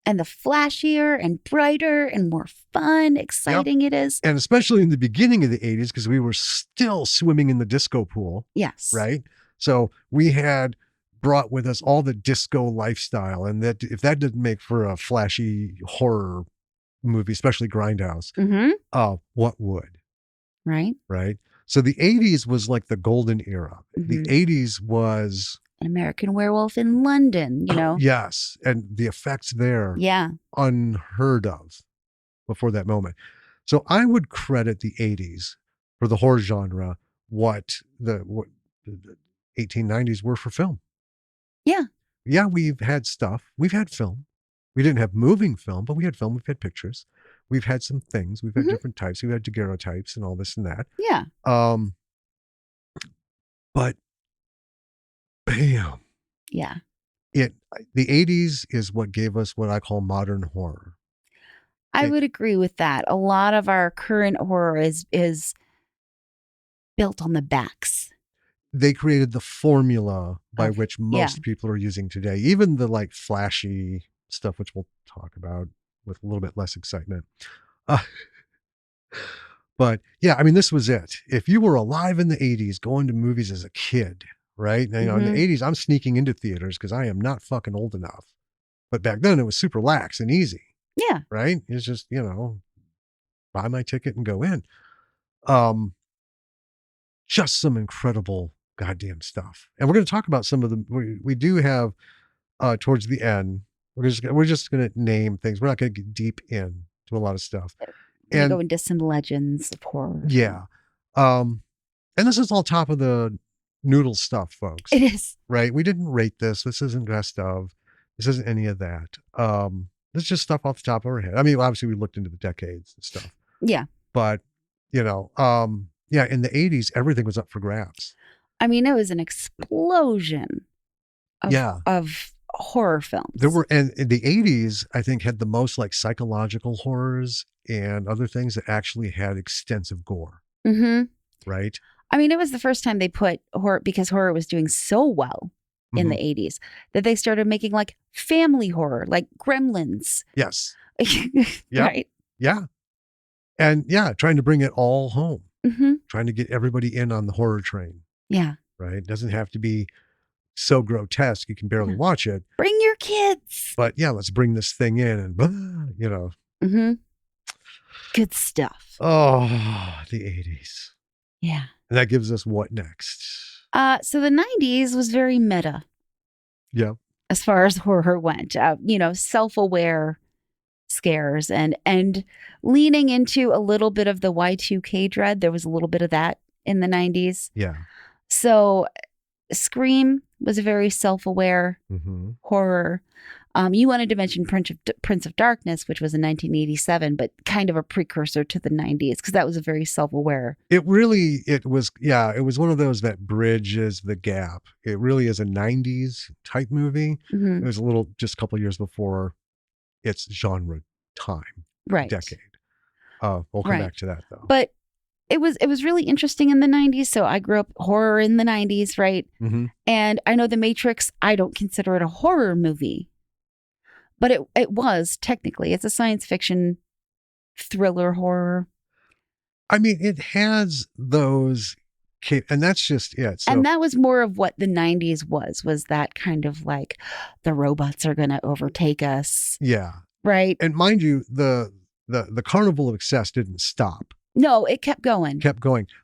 And the flashier and brighter and more fun, exciting it is. And especially in the beginning of the 80s, because we were still swimming in the disco pool. Yes. Right? So we had brought with us all the disco lifestyle, and that if that didn't make for a flashy horror movie, especially Grindhouse, what would? Right. So the 80s was like the golden era. The 80s was An American Werewolf in London, you know. Yes, and the effects there, unheard of before that moment. So I would credit the 80s for the horror genre what the 1890s were for film. Yeah, we've had stuff. We've had film. We didn't have moving film, but we had film. We've had pictures. We've had some things. We've had different types. We've had daguerreotypes and all this and that. Yeah. But bam. Yeah. The 80s is what gave us what I call modern horror. I would agree with that. A lot of our current horror is built on the backs. They created the formula by which most people are using today. Even the like flashy stuff, which we'll talk about with a little bit less excitement. But yeah, I mean, this was it. If you were alive in the 80s, going to movies as a kid, right? Now, you know, in the 80s, I'm sneaking into theaters because I am not fucking old enough. But back then it was super lax and easy. Yeah. Right? It's just, buy my ticket and go in. Just some incredible goddamn stuff. And we're going to talk about some of them. We do have towards the end, we're just going to name things. We're not going to get deep into a lot of stuff. And go into some legends of horror. Yeah. And this is all top of the noodle stuff, folks. It is. Right? We didn't rate this. This isn't best of. This isn't any of that. This is just stuff off the top of our head. I mean, obviously we looked into the decades and stuff. Yeah. But, in the 80s, everything was up for grabs. I mean, it was an explosion of horror films. There were, and in the 80s, I think, had the most like psychological horrors and other things that actually had extensive gore, Mm-hmm. right? I mean, it was the first time they put horror, because horror was doing so well in the 80s, that they started making like family horror, like Gremlins. Yes. Right? Yeah. And yeah, trying to bring it all home, Mm-hmm. trying to get everybody in on the horror train, Yeah. right? It doesn't have to be so grotesque you can barely watch it. Bring your kids. But yeah, let's bring this thing in and, Mm-hmm. Good stuff. Oh, the 80s. Yeah. And that gives us what next? So the 90s was very meta. Yeah. As far as horror went, self-aware scares and leaning into a little bit of the Y2K dread. There was a little bit of that in the 90s. Yeah. So Scream was a very self-aware horror. You wanted to mention Prince of Darkness, which was in 1987, but kind of a precursor to the 90s, because that was a very self-aware. It was one of those that bridges the gap. It really is a 90s type movie. Mm-hmm. It was just a couple of years before its genre time, decade. We'll come back to that though. But it was really interesting in the 90s. So I grew up horror in the 90s, right? Mm-hmm. And I know The Matrix, I don't consider it a horror movie, but it was technically. It's a science fiction thriller horror. I mean, it has those, and that's just it. So, and that was more of what the 90s was that kind of like the robots are going to overtake us. Yeah. Right. And mind you, the carnival of excess didn't stop. No, it kept going.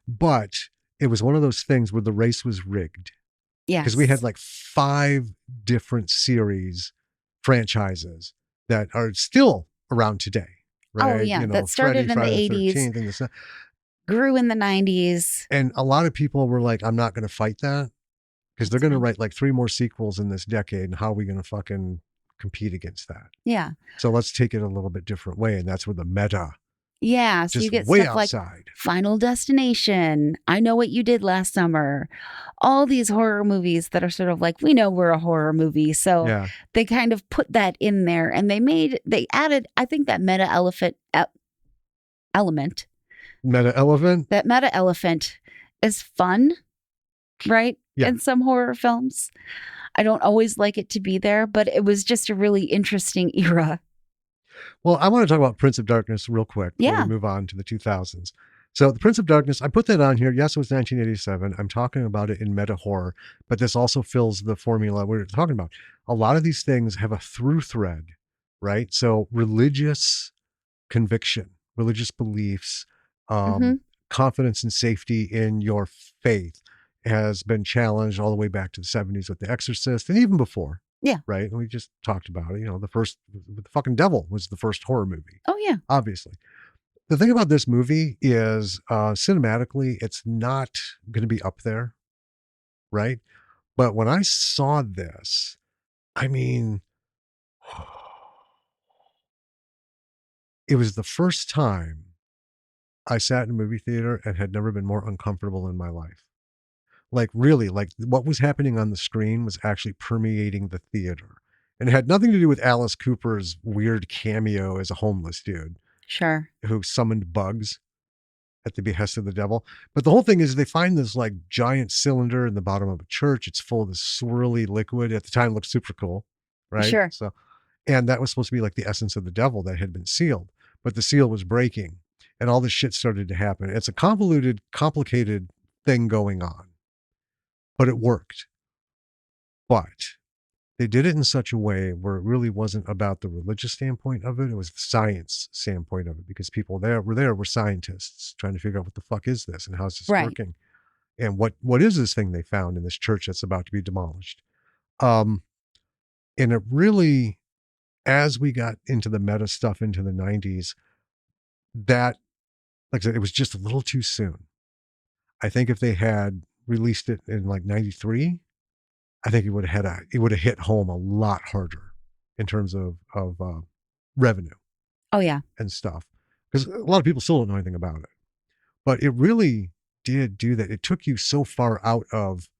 But it was one of those things where the race was rigged. Yeah. Because we had like 5 different franchises that are still around today. Right? Oh, yeah. That started in the 80s. Grew in the 90s. And a lot of people were like, I'm not going to fight that because they're going to write like 3 more sequels in this decade. And how are we going to fucking compete against that? Yeah. So let's take it a little bit different way. And that's where the meta. Yeah. So you get way stuff outside. Like Final Destination, I Know What You Did Last Summer, all these horror movies that are sort of like, we know we're a horror movie. So they kind of put that in there and they added, I think, that meta element. That meta elephant is fun, right? Yeah. In some horror films. I don't always like it to be there, but it was just a really interesting era. Well, I want to talk about Prince of Darkness real quick before we move on to the 2000s. So the Prince of Darkness, I put that on here. Yes, it was 1987. I'm talking about it in meta horror, but this also fills the formula we're talking about. A lot of these things have a through thread, right? So religious conviction, religious beliefs, confidence and safety in your faith has been challenged all the way back to the 70s with The Exorcist and even before. Yeah. Right. And we just talked about it. The first, the fucking devil was the first horror movie. Oh, yeah. Obviously. The thing about this movie is cinematically, it's not going to be up there. Right. But when I saw this, I mean, it was the first time I sat in a movie theater and had never been more uncomfortable in my life. Like really, like what was happening on the screen was actually permeating the theater. And it had nothing to do with Alice Cooper's weird cameo as a homeless dude. Sure. Who summoned bugs at the behest of the devil. But the whole thing is they find this like giant cylinder in the bottom of a church. It's full of this swirly liquid. At the time, it looked super cool. Right. Sure. So, and that was supposed to be like the essence of the devil that had been sealed. But the seal was breaking and all this shit started to happen. It's a convoluted, complicated thing going on. But it worked. But they did it in such a way where it really wasn't about the religious standpoint of it. It was the science standpoint of it because people were scientists trying to figure out what the fuck is this and how's this working? And what is this thing they found in this church that's about to be demolished? And it really, as we got into the meta stuff into the 90s, that, like I said, it was just a little too soon. I think if they had released it in like 93, I think it would have hit home a lot harder in terms of revenue. Oh yeah. And stuff. Because a lot of people still don't know anything about it. But it really did do that. It took you so far out of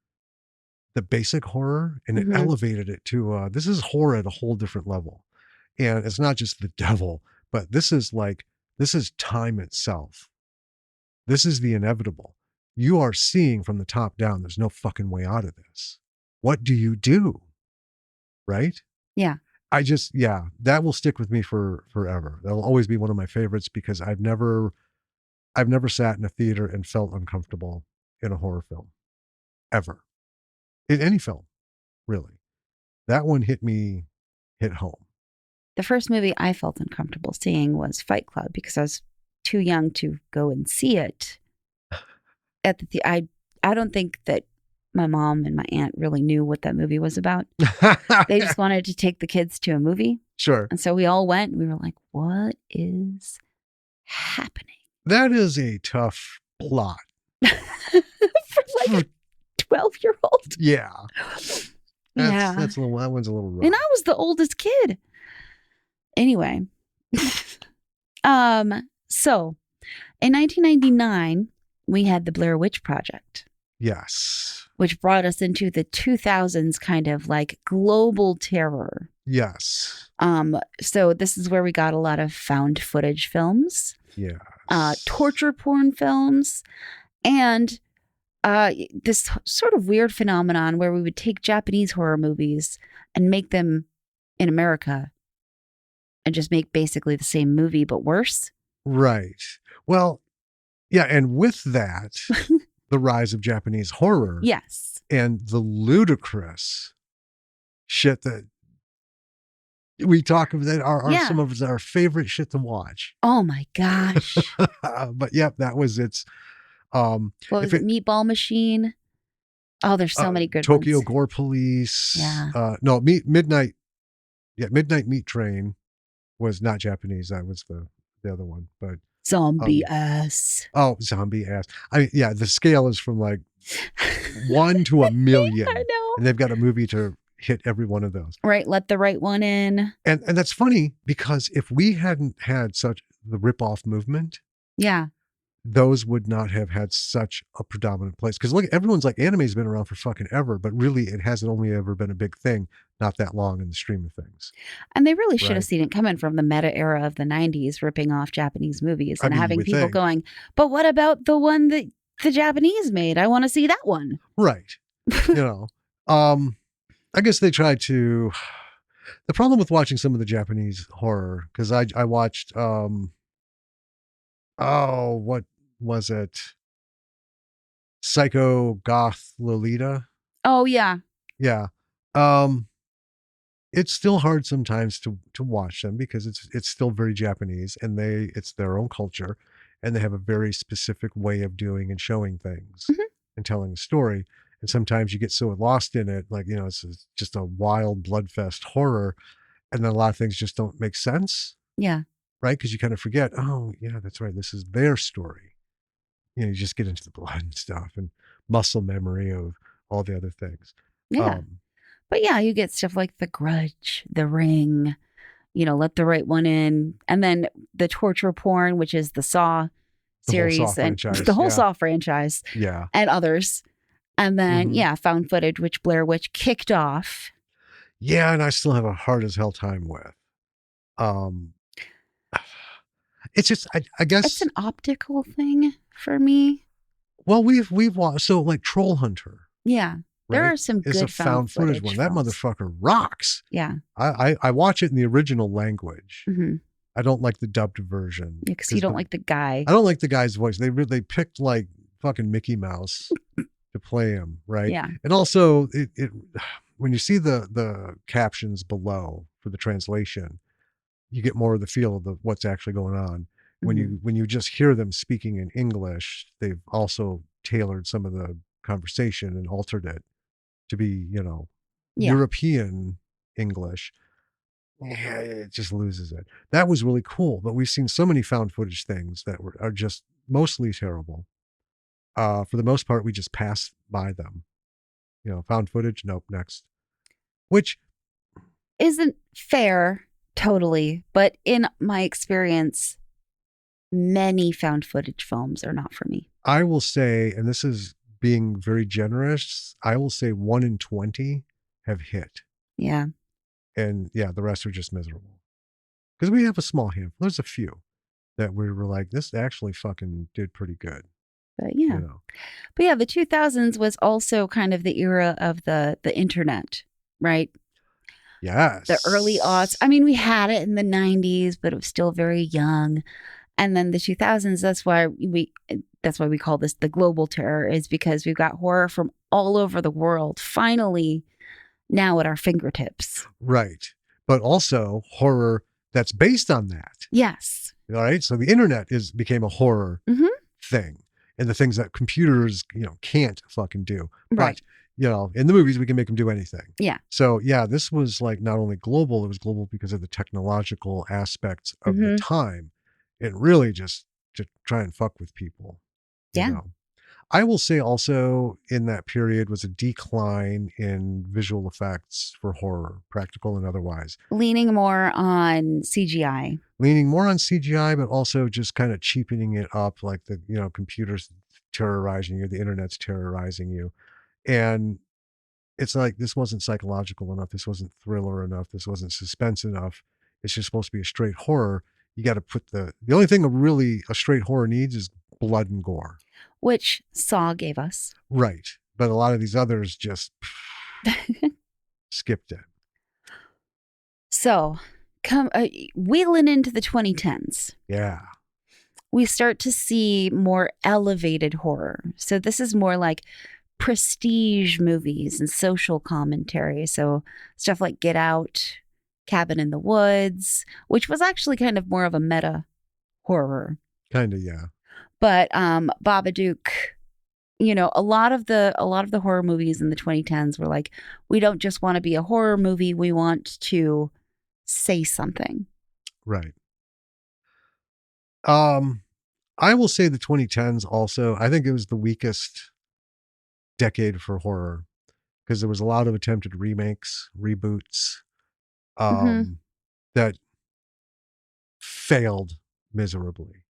the basic horror, and it elevated it to this is horror at a whole different level. And it's not just the devil, but this is time itself. This is the inevitable. You are seeing from the top down, there's no fucking way out of this. What do you do? Right? Yeah. That will stick with me forever. That'll always be one of my favorites because I've never sat in a theater and felt uncomfortable in a horror film. Ever. In any film, really. That one hit home. The first movie I felt uncomfortable seeing was Fight Club because I was too young to go and see it at the I don't think that my mom and my aunt really knew what that movie was about. They just wanted to take the kids to a movie. Sure. And so we all went and we were like, what is happening? That is a tough plot. For like a 12-year-old. Yeah. Yeah. That one's a little rough. And I was the oldest kid. Anyway. So in 1999, we had the Blair Witch Project. Yes. Which brought us into the 2000s kind of like global terror. Yes. So this is where we got a lot of found footage films. Yes. Torture porn films. And this sort of weird phenomenon where we would take Japanese horror movies and make them in America and just make basically the same movie, but worse. Right. Well, yeah. And with that, the rise of Japanese horror. Yes. And the ludicrous shit that we talk about that are some of our favorite shit to watch. Oh my gosh. But yeah, that was its. What was it? Meatball Machine. Oh, there's so many good Tokyo ones. Gore Police. Yeah. No, Midnight. Yeah, Midnight Meat Train was not Japanese. That was the other one. But Zombie Ass. Oh, Zombie Ass. I mean, yeah, the scale is from like 1 to 1,000,000. I know. And they've got a movie to hit every one of those. Right. Let the Right One In. And that's funny because if we hadn't had such the rip-off movement. Yeah. Those would not have had such a predominant place. Because look, everyone's like, anime's been around for fucking ever, but really it hasn't only ever been a big thing, not that long in the stream of things. And they really should have seen it coming from the meta era of the 90s, ripping off Japanese movies and having people going, but what about the one that the Japanese made? I want to see that one. Right. I guess they tried to. The problem with watching some of the Japanese horror, because I watched, what was it? Psycho Goth Lolita. Oh, yeah. Yeah. It's still hard sometimes to watch them because it's still very Japanese and it's their own culture and they have a very specific way of doing and showing things and telling a story. And sometimes you get so lost in it, like, it's just a wild bloodfest horror. And then a lot of things just don't make sense. Yeah. Right? Because you kind of forget, oh, yeah, that's right. This is their story. You just get into the blood and stuff and muscle memory of all the other things. Yeah. But yeah, you get stuff like The Grudge, The Ring, Let the Right One In. And then the torture porn, which is the Saw series. The whole Saw franchise. Yeah. And others. And then, found footage, which Blair Witch kicked off. Yeah, and I still have a hard as hell time with. It's just, I guess it's an optical thing for me. Well, we've watched like Troll Hunter. Yeah, there are some good found footage one. That motherfucker rocks. Yeah, I watch it in the original language. Mm-hmm. I don't like the dubbed version. Yeah, because you don't like the guy. I don't like the guy's voice. They picked like fucking Mickey Mouse to play him, right? Yeah, and also it when you see the captions below for the translation, you get more of the feel of what's actually going on. When you just hear them speaking in English, they've also tailored some of the conversation and altered it to be, European English. Yeah, it just loses it. That was really cool, but we've seen so many found footage things that are just mostly terrible. For the most part, we just pass by them. Found footage, nope, next. Which isn't fair. Totally. But in my experience, many found footage films are not for me. I will say, and this is being very generous, I will say 1 in 20 have hit. Yeah. And yeah, the rest are just miserable. Because we have a small handful. There's a few that we were like, this actually fucking did pretty good. But yeah. You know? But yeah, the 2000s was also kind of the era of the internet, right? Yes. The early aughts. I mean, we had it in the 90s, but it was still very young. And then the 2000s, that's why we call this the global terror, is because we've got horror from all over the world finally now at our fingertips. Right. But also horror that's based on that. Yes. All right. So the internet became a horror thing, and the things that computers, can't fucking do. Right. But, in the movies, we can make them do anything. Yeah. So yeah, this was like not only global, it was global because of the technological aspects of the time. It really just to try and fuck with people. Yeah. I will say also in that period was a decline in visual effects for horror, practical and otherwise. Leaning more on CGI. But also just kind of cheapening it up, like the, computers terrorizing you, the internet's terrorizing you. And it's like, this wasn't psychological enough. This wasn't thriller enough. This wasn't suspense enough. It's just supposed to be a straight horror. You got to put the only thing a straight horror needs is blood and gore. Which Saw gave us. Right. But a lot of these others just skipped it. So, wheeling into the 2010s. Yeah. We start to see more elevated horror. So this is more like prestige movies and social commentary. So stuff like Get Out, Cabin in the Woods, which was actually kind of more of a meta horror. Kind of, yeah. But Babadook, a lot of the horror movies in the 2010s were like, we don't just want to be a horror movie, we want to say something. Right. I will say the 2010s also, I think it was the weakest decade for horror because there was a lot of attempted remakes, reboots, that failed miserably.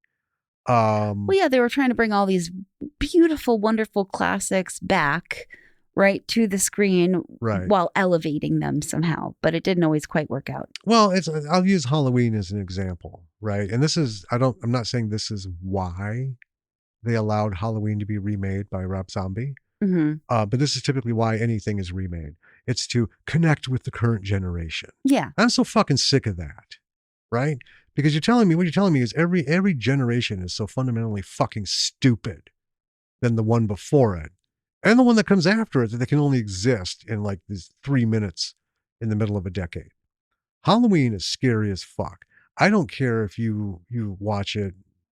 Well, yeah, they were trying to bring all these beautiful, wonderful classics back, right, to the screen, right, while elevating them somehow, but it didn't always quite work out. Well, I'll use Halloween as an example, right? And I'm not saying this is why they allowed Halloween to be remade by Rob Zombie, but this is typically why anything is remade. It's to connect with the current generation. Yeah, I'm so fucking sick of that, right? Because what you're telling me is every generation is so fundamentally fucking stupid than the one before it. And the one that comes after it, that they can only exist in like these 3 minutes in the middle of a decade. Halloween is scary as fuck. I don't care if you watch it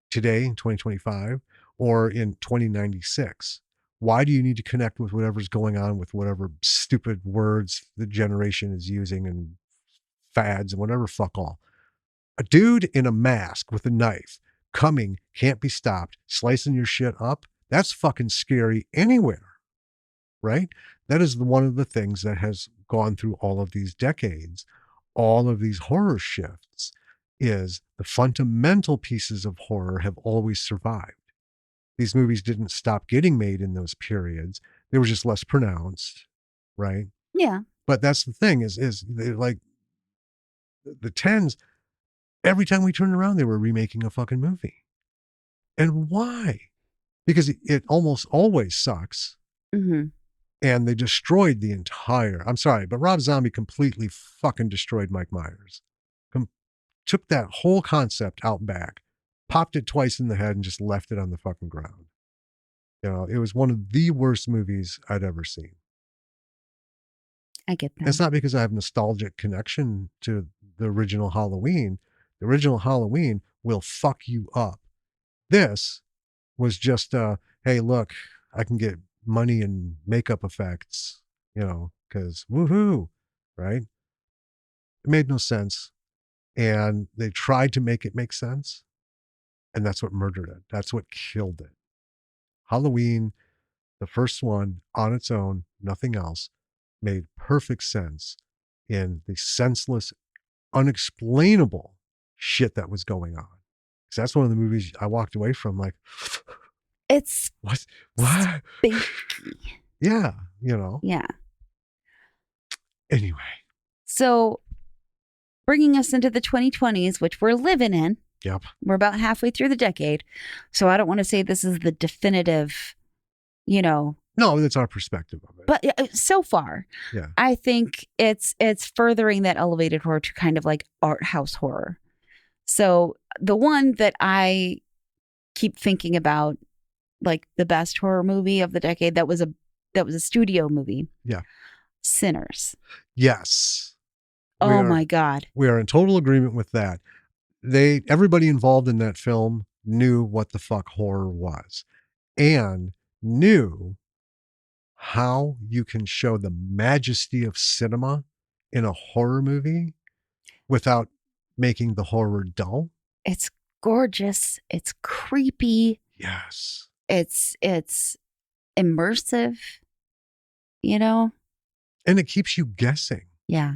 today in 2025 or in 2096. Why do you need to connect with whatever's going on with whatever stupid words the generation is using and fads and whatever fuck all? A dude in a mask with a knife coming, can't be stopped, slicing your shit up. That's fucking scary anywhere, right? That is one of the things that has gone through all of these decades, all of these horror shifts, is the fundamental pieces of horror have always survived. These movies didn't stop getting made in those periods. They were just less pronounced, right? Yeah. But that's the thing is like the tens, every time we turned around, they were remaking a fucking movie. And why? Because it almost always sucks. And they destroyed the entire, I'm sorry, but Rob Zombie completely fucking destroyed Mike Myers. Took that whole concept out back, popped it twice in the head and just left it on the fucking ground. It was one of the worst movies I'd ever seen. I get that. It's not because I have nostalgic connection to the original Halloween. The original Halloween will fuck you up. This was just, hey, look, I can get money and makeup effects, because woohoo, right? It made no sense. And they tried to make it make sense. And that's what murdered it. That's what killed it. Halloween, the first one on its own, nothing else, made perfect sense in the senseless, unexplainable shit that was going on. Because that's one of the movies I walked away from like, It's What? What? spooky. Yeah, you know. Yeah. Anyway. So bringing us into the 2020s, which we're living in. Yep. We're about halfway through the decade. So I don't want to say this is the definitive, No, that's our perspective of it. But so far, yeah, I think it's furthering that elevated horror to kind of like art house horror. So the one that I keep thinking about, like the best horror movie of the decade, that was a studio movie. Yeah. Sinners. Yes. My God. We are in total agreement with that. Everybody involved in that film knew what the fuck horror was and knew how you can show the majesty of cinema in a horror movie without making the horror dull. It's gorgeous. It's creepy. Yes. It's immersive, you know? And it keeps you guessing. Yeah.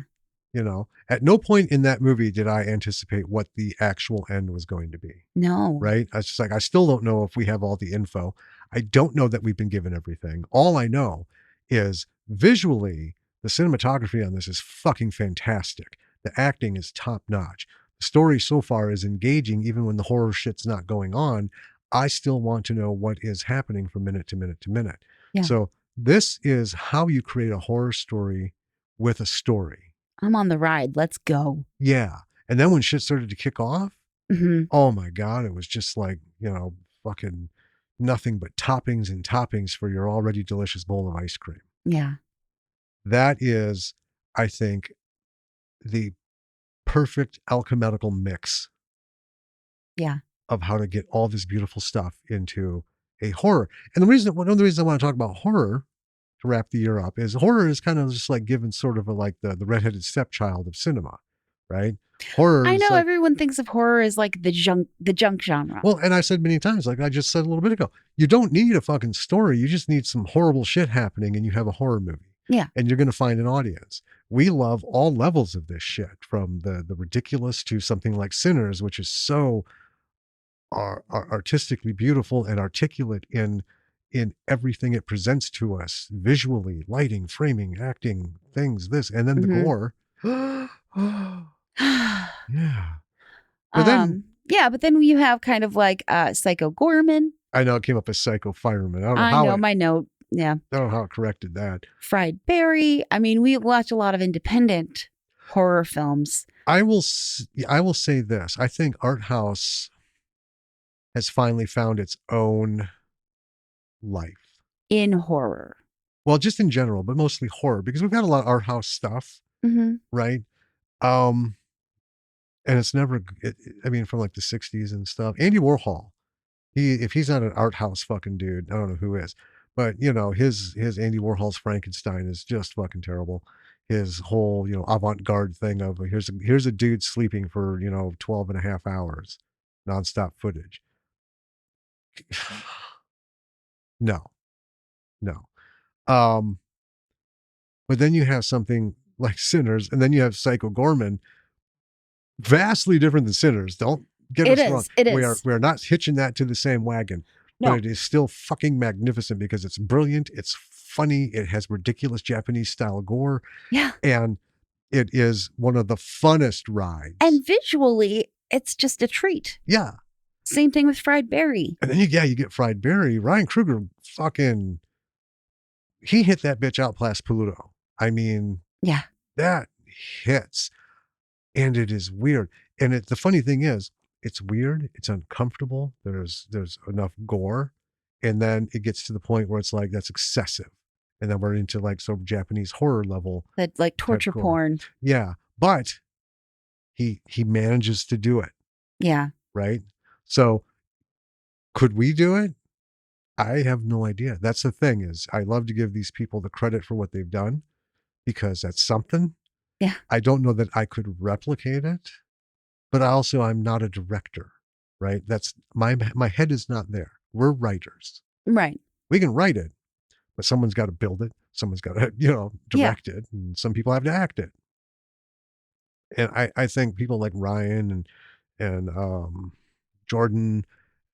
You know, at no point in that movie did I anticipate what the actual end was going to be. No. Right? I was just like, I still don't know if we have all the info. I don't know that we've been given everything. All I know is visually, the cinematography on this is fucking fantastic. The acting is top notch. The story so far is engaging, even when the horror shit's not going on. I still want to know what is happening from minute to minute to minute. Yeah. So this is how you create a horror story with a story. I'm on the ride. Let's go. Yeah. And then when shit started to kick off, mm-hmm. Oh my God, it was just like, fucking nothing but toppings and toppings for your already delicious bowl of ice cream. Yeah. That is, I think, the perfect alchemical mix. Yeah. Of how to get all this beautiful stuff into a horror. And one of the reasons I want to talk about horror to wrap the year up is horror is kind of just like given sort of like the redheaded stepchild of cinema, right? Horror. I know like, everyone thinks of horror as like the junk genre. Well, and I said many times, like I just said a little bit ago, you don't need a fucking story. You just need some horrible shit happening and you have a horror movie. Yeah. And you're going to find an audience. We love all levels of this shit, from the ridiculous to something like Sinners, which is so are artistically beautiful and articulate in everything it presents to us visually, lighting, framing, acting, things, this, and then the gore. Yeah. But then you have kind of like Psycho Gorman. I know it came up as Psycho Fireman. I know my note. Yeah. I don't know how it corrected that. Fried Berry. I mean, we watch a lot of independent horror films. I will say this. I think art house has finally found its own life. In horror. Well, just in general, but mostly horror, because we've got a lot of art house stuff, right? And it's never, from like the 60s and stuff. Andy Warhol, if he's not an art house fucking dude, I don't know who is. But, his Andy Warhol's Frankenstein is just fucking terrible. His whole, avant-garde thing of here's a dude sleeping for, 12 and a half hours, nonstop footage. No. But then you have something like Sinners, and then you have Psycho Gorman, vastly different than Sinners. Don't get us wrong. It is. We are not hitching that to the same wagon. No. But it is still fucking magnificent because it's brilliant, it's funny, it has ridiculous Japanese style gore. Yeah. And it is one of the funnest rides. And visually, it's just a treat. Yeah. Same thing with Fried Berry. And then you get Fried Berry. Ryan Kruger he hit that bitch out past Pluto. I mean, yeah, that hits. And it is weird. And the funny thing is, it's weird. It's uncomfortable. There's enough gore. And then it gets to the point where it's like, that's excessive. And then we're into like some Japanese horror level. That like torture porn. Yeah. But he manages to do it. Yeah. Right. So could we do it? I have no idea. That's the thing, is I love to give these people the credit for what they've done, because that's something. Yeah. I don't know that I could replicate it, but I'm not a director, right? That's my head is not there. We're writers. Right. We can write it, but someone's got to build it. Someone's got to, direct it, and some people have to act it. And I think people like Ryan and Jordan,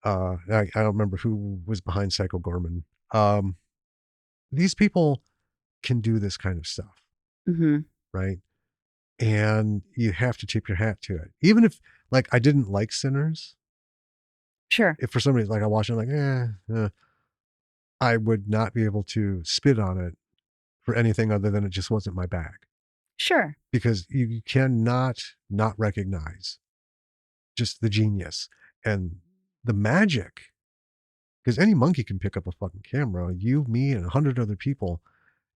I don't remember who was behind Psycho Gorman. These people can do this kind of stuff, Mm-hmm. right? And you have to tip your hat to it. Even if, like, I didn't like Sinners, Sure. if for some reason, like, I watched it, I'm like, I would not be able to spit on it for anything other than it just wasn't my bag. Sure. Because you cannot not recognize just the genius and the magic. Because any monkey can pick up a fucking camera, you, me, and 100 other people,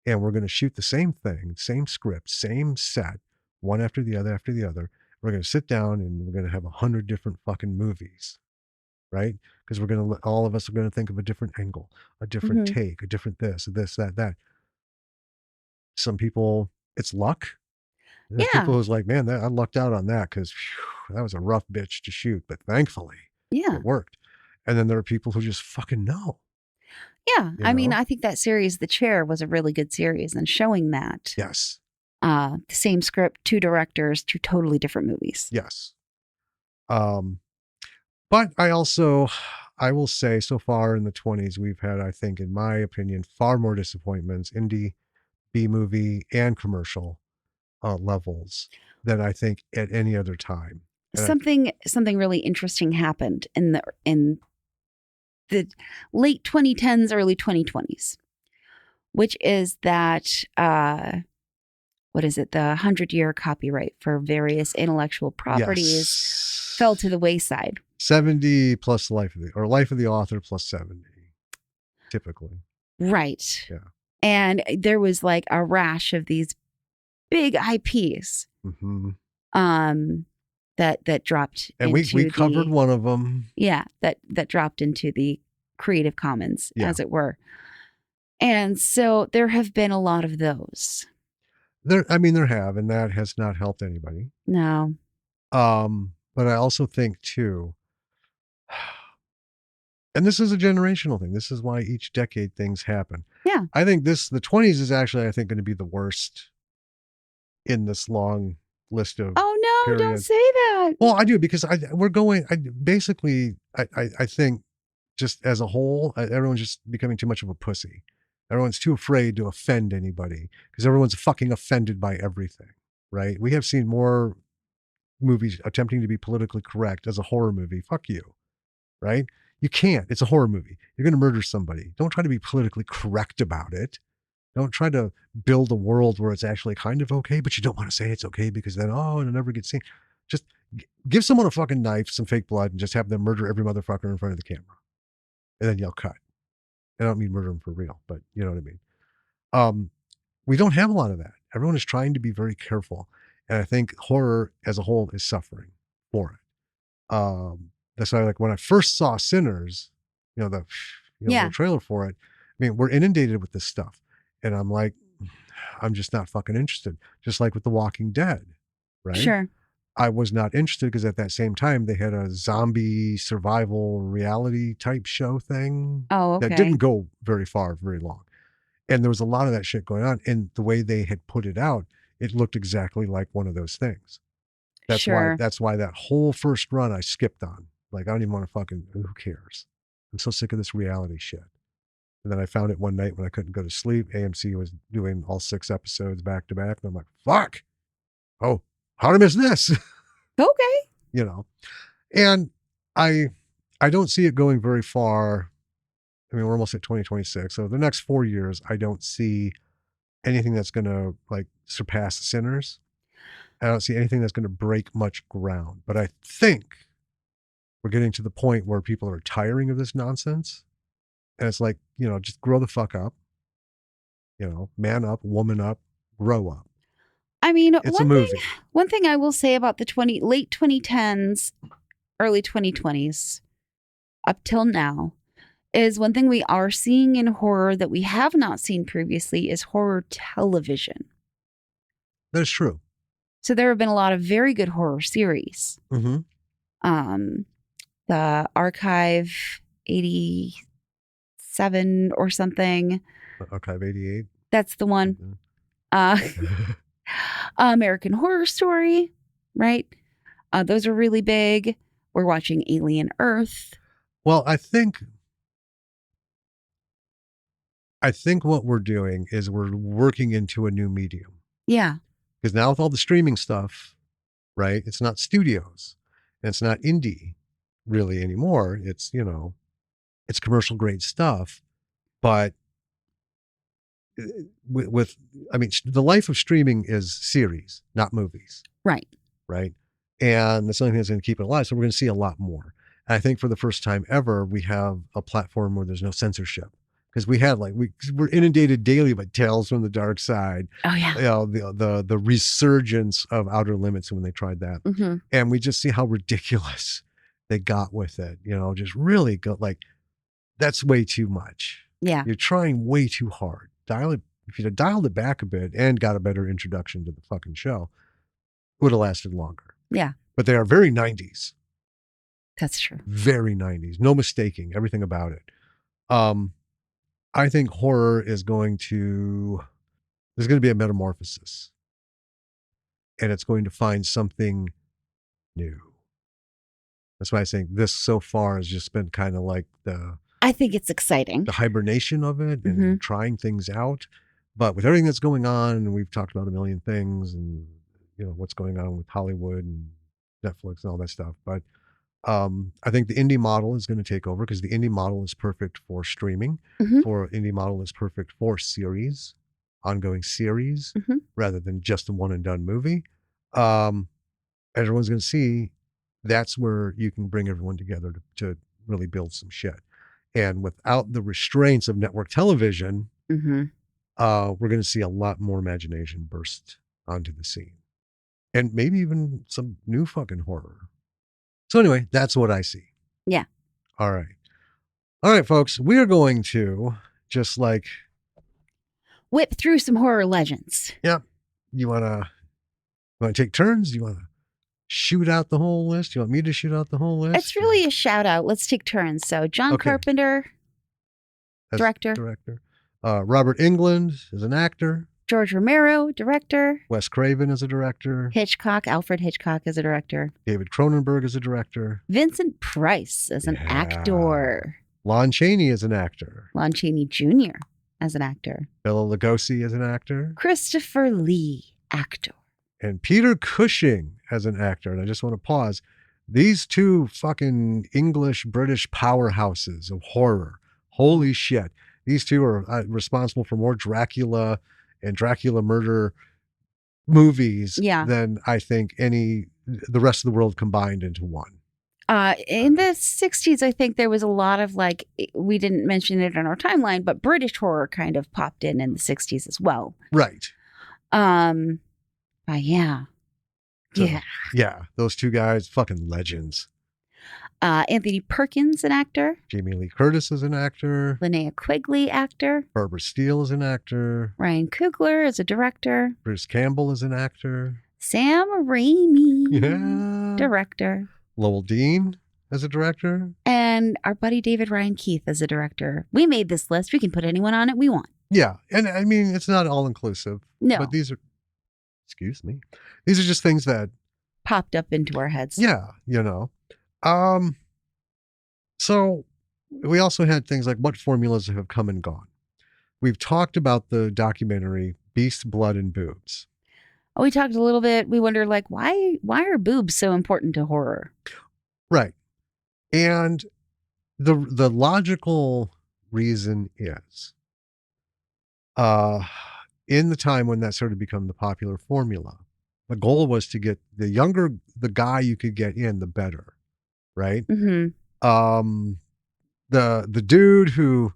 and we're going to shoot the same thing, same script, same set, one after the other after the other. We're going to sit down and we're going to have 100 different fucking movies, right? Because all of us are going to think of a different angle, a different Mm-hmm. take, a different this, that. Some people, it's luck. There's Yeah. people who's like, man, I lucked out on that because that was a rough bitch to shoot, but thankfully Yeah. it worked. And then there are people who just fucking know. Yeah. You I mean, know? I think that series, The Chair, was a really good series, and showing that Yes. the same script, two directors, two totally different movies. Yes. But I will say so far in the 20s, we've had, I think, in my opinion, far more disappointments, indie, B movie, and commercial levels than I think at any other time. And Something really interesting happened in the late 2010s, early 2020s, which is that what is it? The 100-year copyright for various intellectual properties yes, fell to the wayside. 70 plus life of the author plus 70, typically. Right. Yeah. And there was like a rash of these big IPs Mm-hmm. that dropped And into we covered one of them. Yeah, that dropped into the Creative Commons, as it were. And so there have been a lot of those. There have, and that has not helped anybody. No. But I also think too, and this is a generational thing. This is why each decade things happen. Yeah. I think the 20s is actually, I think, going to be the worst in this long list of Oh no, periods. don't say that. Well, I do, because I think just as a whole, everyone's just becoming too much of a pussy. Everyone's too afraid to offend anybody because everyone's fucking offended by everything, right? We have seen more movies attempting to be politically correct as a horror movie. Fuck you, right? You can't. It's a horror movie. You're going to murder somebody. Don't try to be politically correct about it. Don't try to build a world where it's actually kind of okay, but you don't want to say it's okay because then, it'll never get seen. Just give someone a fucking knife, some fake blood, and just have them murder every motherfucker in front of the camera. And then you'll cut. I don't mean murder them for real, but you know what I mean? We don't have a lot of that. Everyone is trying to be very careful. And I think horror as a whole is suffering for it. That's why, like, when I first saw Sinners, the trailer for it, I mean, we're inundated with this stuff. And I'm like, I'm just not fucking interested. Just like with The Walking Dead, right? Sure. I was not interested because at that same time they had a zombie survival reality type show thing. Oh, okay. That didn't go very far, very long. And there was a lot of that shit going on. And the way they had put it out, it looked exactly like one of those things. That's why that whole first run I skipped on. Like, I don't even want to who cares? I'm so sick of this reality shit. And then I found it one night when I couldn't go to sleep. AMC was doing all 6 episodes back to back. And I'm like, fuck. Oh, how did I miss this? Okay. And I don't see it going very far. I mean, we're almost at 2026. So the next 4 years, I don't see anything that's going to like surpass Sinners. I don't see anything that's going to break much ground. But I think we're getting to the point where people are tiring of this nonsense. And it's like, just grow the fuck up. Man up, woman up, grow up. I mean, it's a movie. One thing I will say about the late 2010s, early 2020s, up till now, is one thing we are seeing in horror that we have not seen previously is horror television. That's true. So there have been a lot of very good horror series. Mm-hmm. The Archive 87 or something. Archive 88. That's the one. Mm-hmm. American Horror Story, right? Those are really big. We're watching Alien Earth. Well, I think what we're doing is we're working into a new medium. Yeah. Because now with all the streaming stuff, right? It's not studios and it's not indie really anymore. It's, it's commercial grade stuff. But with I mean, the life of streaming is series, not movies. Right. Right. And that's the only thing that's going to keep it alive. So we're going to see a lot more. And I think for the first time ever, we have a platform where there's no censorship. Because we had we're inundated daily by Tales from the Dark Side. Oh yeah. The resurgence of Outer Limits when they tried that. Mm-hmm. And we just see how ridiculous they got with it. Just really go that's way too much. Yeah. You're trying way too hard. If you'd have dialed it back a bit and got a better introduction to the fucking show, it would have lasted longer. Yeah. But they are very 90s. That's true. Very 90s. No mistaking everything about it. I think horror is there's going to be a metamorphosis. And it's going to find something new. That's why I think this so far has just been kind of like I think it's exciting. The hibernation of it and trying things out. But with everything that's going on, and we've talked about a million things and, what's going on with Hollywood and Netflix and all that stuff. But I think the indie model is going to take over because the indie model is perfect for streaming. For indie model is perfect for series, ongoing series, rather than just a one and done movie. Everyone's going to see that's where you can bring everyone together to really build some shit. And without the restraints of network television, we're going to see a lot more imagination burst onto the scene. And maybe even some new fucking horror. So anyway, that's what I see. Yeah. All right, folks. We are going to just whip through some horror legends. Yep. You want to take turns? You want to shoot out the whole list? You want me to shoot out the whole list? It's really a shout out. Let's take turns. So John Carpenter, director. Robert Englund is an actor. George Romero, director. Wes Craven is a director. Alfred Hitchcock is a director. David Cronenberg is a director. Vincent Price is an actor. Lon Chaney is an actor. Lon Chaney Jr. as an actor. Bela Lugosi is an actor. Christopher Lee, actor. And Peter Cushing as an actor. And I just want to pause. These two fucking English-British powerhouses of horror. Holy shit. These two are responsible for more Dracula and Dracula murder movies than I think the rest of the world combined into one. In the 60s, I think there was a lot of we didn't mention it in our timeline, but British horror kind of popped in the 60s as well. Right. Yeah. Yeah. Those two guys, fucking legends. Anthony Perkins, an actor. Jamie Lee Curtis is an actor. Linnea Quigley, actor. Barbara Steele is an actor. Ryan Coogler is a director. Bruce Campbell is an actor. Sam Raimi, director. Lowell Dean as a director. And our buddy David Ryan Keith as a director. We made this list. We can put anyone on it we want. Yeah. And I mean, it's not all inclusive. No. But these are just things that popped up into our heads. Yeah. So we also had things like what formulas have come and gone. We've talked about the documentary Beast, Blood, and Boobs. Oh, we talked a little bit. We wonder why are boobs so important to horror? Right. And the logical reason is in the time when that started to become the popular formula, the goal was to get the younger the guy you could get in, the better. Right. The dude who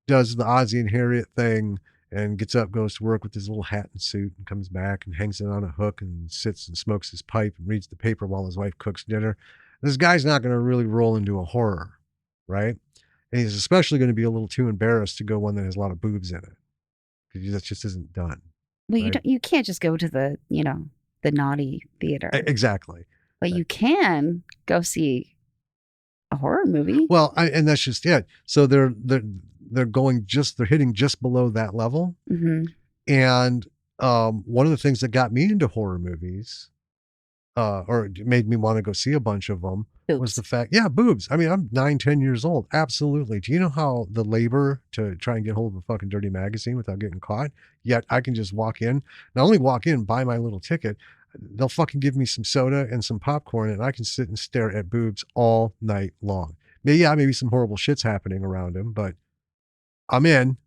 does the Ozzie and Harriet thing and gets up, goes to work with his little hat and suit and comes back and hangs it on a hook and sits and smokes his pipe and reads the paper while his wife cooks dinner. This guy's not going to really roll into a horror. Right. And he's especially going to be a little too embarrassed to go one that has a lot of boobs in it because that just isn't done. Well, right? You can't just go to the naughty theater. Exactly. But you can go see a horror movie. Well, and that's just it. So they're hitting just below that level. And one of the things that got me into horror movies or it made me want to go see a bunch of them was Boobs. the fact, boobs. I mean, I'm 9-10 years old. Absolutely. Do you know how the labor to try and get hold of a fucking dirty magazine without getting caught? Yet I can just walk in, not only walk in, buy my little ticket. They'll fucking give me some soda and some popcorn, and I can sit and stare at boobs all night long. Maybe some horrible shit's happening around him, but I'm in.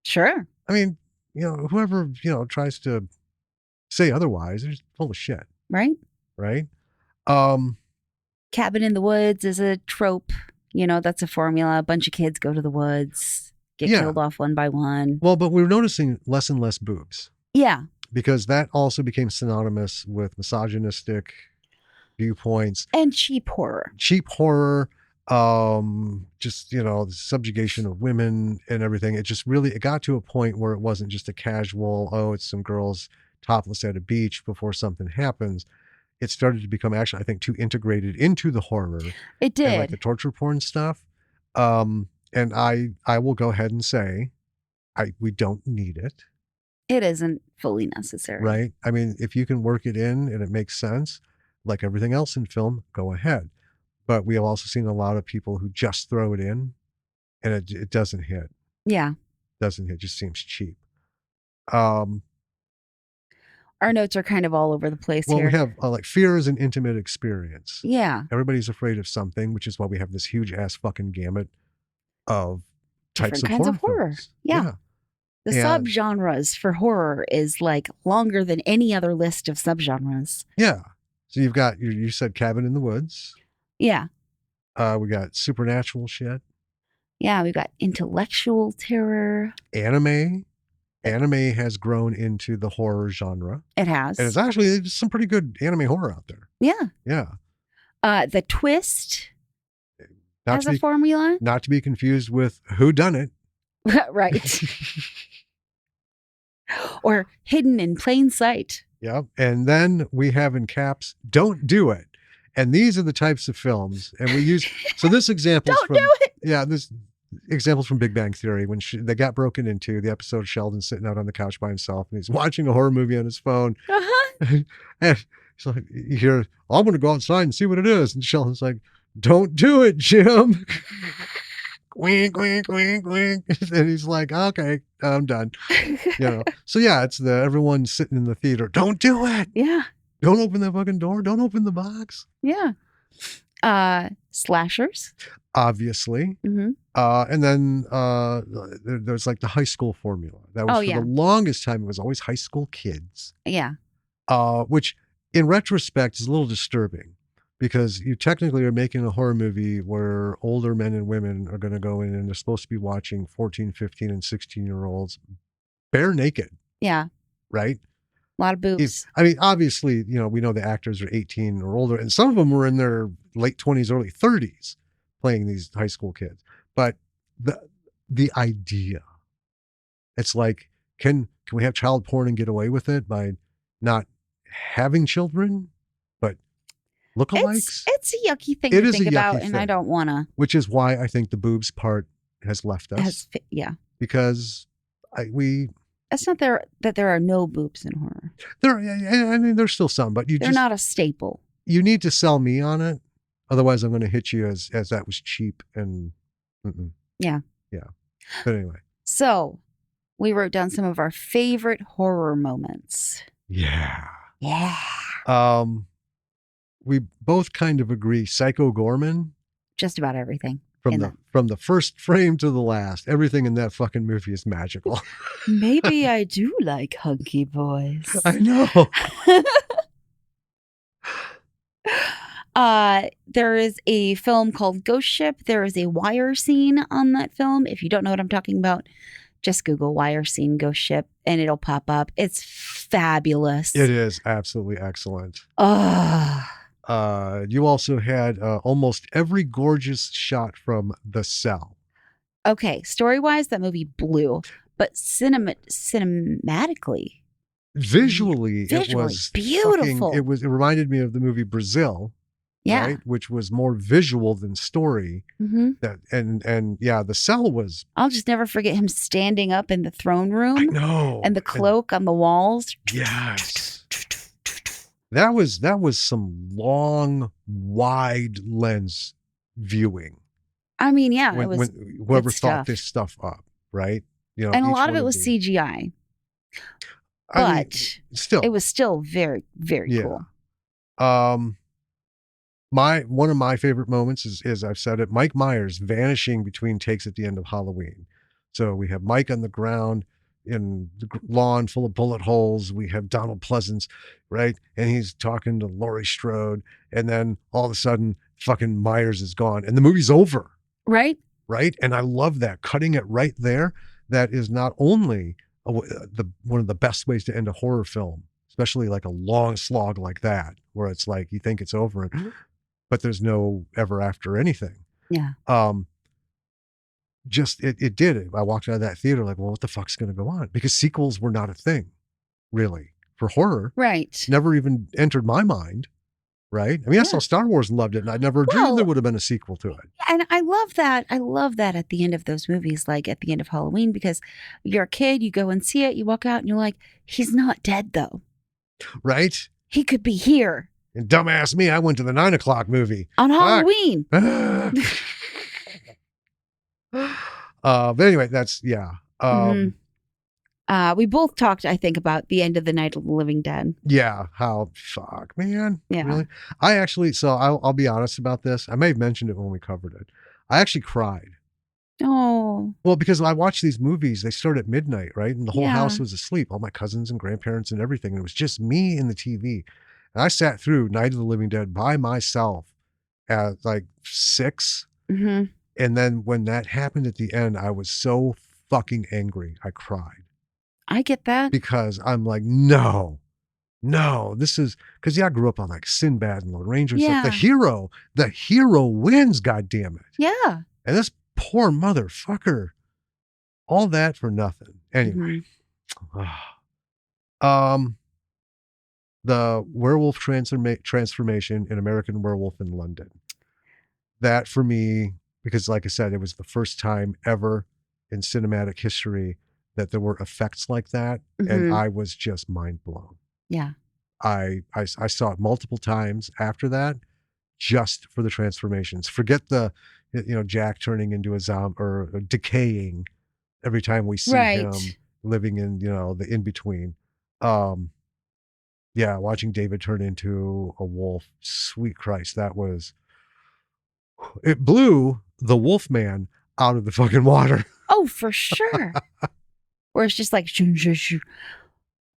Sure. I mean, whoever, tries to say otherwise, they're just full of shit, Right? right? Cabin in the woods is a trope. That's a formula. A bunch of kids go to the woods, get Yeah. killed off one by one. Well, but we're noticing less and less boobs Yeah. because that also became synonymous with misogynistic viewpoints, And cheap horror. cheap horror, just, the subjugation of women and everything. It got to a point where it wasn't just a casual, it's some girls topless at a beach before something happens. It started to become actually, I think, too integrated into the horror. It did. And like the torture porn stuff. And I will go ahead and say, we don't need it. It isn't fully necessary. Right? I mean, if you can work it in and it makes sense, like everything else in film, go ahead. But we have also seen a lot of people who just throw it in and it doesn't hit. Yeah. Doesn't hit. Just seems cheap. Our notes are kind of all over the place Well, here. we have like fear is an intimate experience. Yeah. Everybody's afraid of something, which is why we have this huge ass fucking gamut of types Different kinds of horror. films. Yeah. The And- subgenres for horror is like longer than any other list of subgenres. Yeah. So you've got, you said Cabin in the Woods. Yeah. We got supernatural shit. Yeah. We've got intellectual terror. Anime. Anime has grown into the horror genre. It has. And it's actually some pretty good anime horror out there. Yeah. Yeah. The twist Not as to a be, formula. not to be confused with Who Done It. Right. Or hidden in plain sight. Yeah. And then we have in caps, Don't Do It. And these are the types of films. And we use, so this example Don't from, do it. yeah, this examples from Big Bang Theory when they got broken into, the episode of Sheldon sitting out on the couch by himself and he's watching a horror movie on his phone. Uh-huh. And he's like, you hear, I'm going to go outside and see what it is. And Sheldon's like, don't do it, Jim. Wink, wink, wink, wink. And he's like, okay, I'm done. So yeah, it's everyone sitting in the theater. Don't do it. Yeah. Don't open that fucking door. Don't open the box. Yeah. Slashers. Obviously. Mm-hmm. And then there's like the high school formula. That was for the longest time, it was always high school kids. Yeah. Which in retrospect is a little disturbing because you technically are making a horror movie where older men and women are going to go in and they're supposed to be watching 14, 15, and 16-year-olds bare naked. Yeah. Right? A lot of boobs. I mean, obviously, we know the actors are 18 or older, and some of them were in their late 20s, early 30s playing these high school kids. But the idea, it's like, can we have child porn and get away with it by not having children, but lookalikes? It's a yucky thing to think about, and I thing. don't want to. Which is why I think the boobs part has left us. Yeah. Because it's not that there are no boobs in horror. There's still some, but they're not a staple. You need to sell me on it. Otherwise, I'm going to hit you as that was cheap and Yeah. But anyway. So we wrote down some of our favorite horror moments. Yeah. Yeah. We both kind of agree. Psycho Gorman. Just about everything. From the first frame to the last, everything in that fucking movie is magical. Maybe I do like hunky boys. I know. There is a film called Ghost Ship. There is a wire scene on that film. If you don't know what I'm talking about, just Google wire scene Ghost Ship and it'll pop up. It's fabulous. It is absolutely excellent. Oh. You also had almost every gorgeous shot from The Cell. Okay, story-wise, that movie blew, but cinematically, visually it was beautiful. It reminded me of the movie Brazil. Yeah. Right? Which was more visual than story. Mm-hmm. The Cell was. I'll just never forget him standing up in the throne room. I know. And the cloak on the walls. Yes. That was some long, wide lens viewing. I mean, yeah, it When was whoever good thought stuff. this stuff up, right? You know, And a each lot of one it was the, CGI, I mean, but still, it was still very, very yeah. cool. One of my favorite moments is I've said it, Mike Myers vanishing between takes at the end of Halloween. So we have Mike on the ground in the lawn full of bullet holes. We have Donald Pleasance, right? And he's talking to Laurie Strode. And then all of a sudden, fucking Myers is gone and the movie's over. Right? Right. And I love that, cutting it right there. That is not only one of the best ways to end a horror film, especially like a long slog like that, where it's like you think it's over and but there's no ever after anything. Yeah. Just it did it. I walked out of that theater like, well, what the fuck's going to go on? Because sequels were not a thing, really, for horror. Right. Never even entered my mind. Right. I mean, I saw Star Wars and loved it, and I never dreamed there would have been a sequel to it. And I love that. I love that at the end of those movies, like at the end of Halloween, because you're a kid, you go and see it, you walk out, and you're like, he's not dead though. Right. He could be here. And dumbass me, I went to the 9 o'clock movie On Halloween. But anyway, that's we both talked, I think, about the end of the Night of the Living Dead. Yeah, how fuck, man. Yeah. Really? I actually, so I'll be honest about this. I may have mentioned it when we covered it. I actually cried. Oh. Well, because I watched these movies, they start at midnight, right? And the whole Yeah. house was asleep, all my cousins and grandparents and everything. And it was just me and the TV. And I sat through Night of the Living Dead by myself at like 6. Mm-hmm. And then when that happened at the end, I was so fucking angry. I cried. I get that. Because I'm like, no, this is, because I grew up on like Sinbad and Lone Ranger and stuff. The hero wins, goddammit. Yeah. And this poor motherfucker, all that for nothing. Anyway. Mm-hmm. The werewolf transformation in American Werewolf in London. That for me, because like I said, it was the first time ever in cinematic history that there were effects like that. Mm-hmm. And I was just mind blown. Yeah. I saw it multiple times after that, just for the transformations. Forget the, Jack turning into a zombie or decaying every time we see him living in, the in-between. Watching David turn into a wolf, sweet Christ, it blew the wolf man out of the fucking water. Oh, for sure. Where it's just like, shoo, shoo, shoo.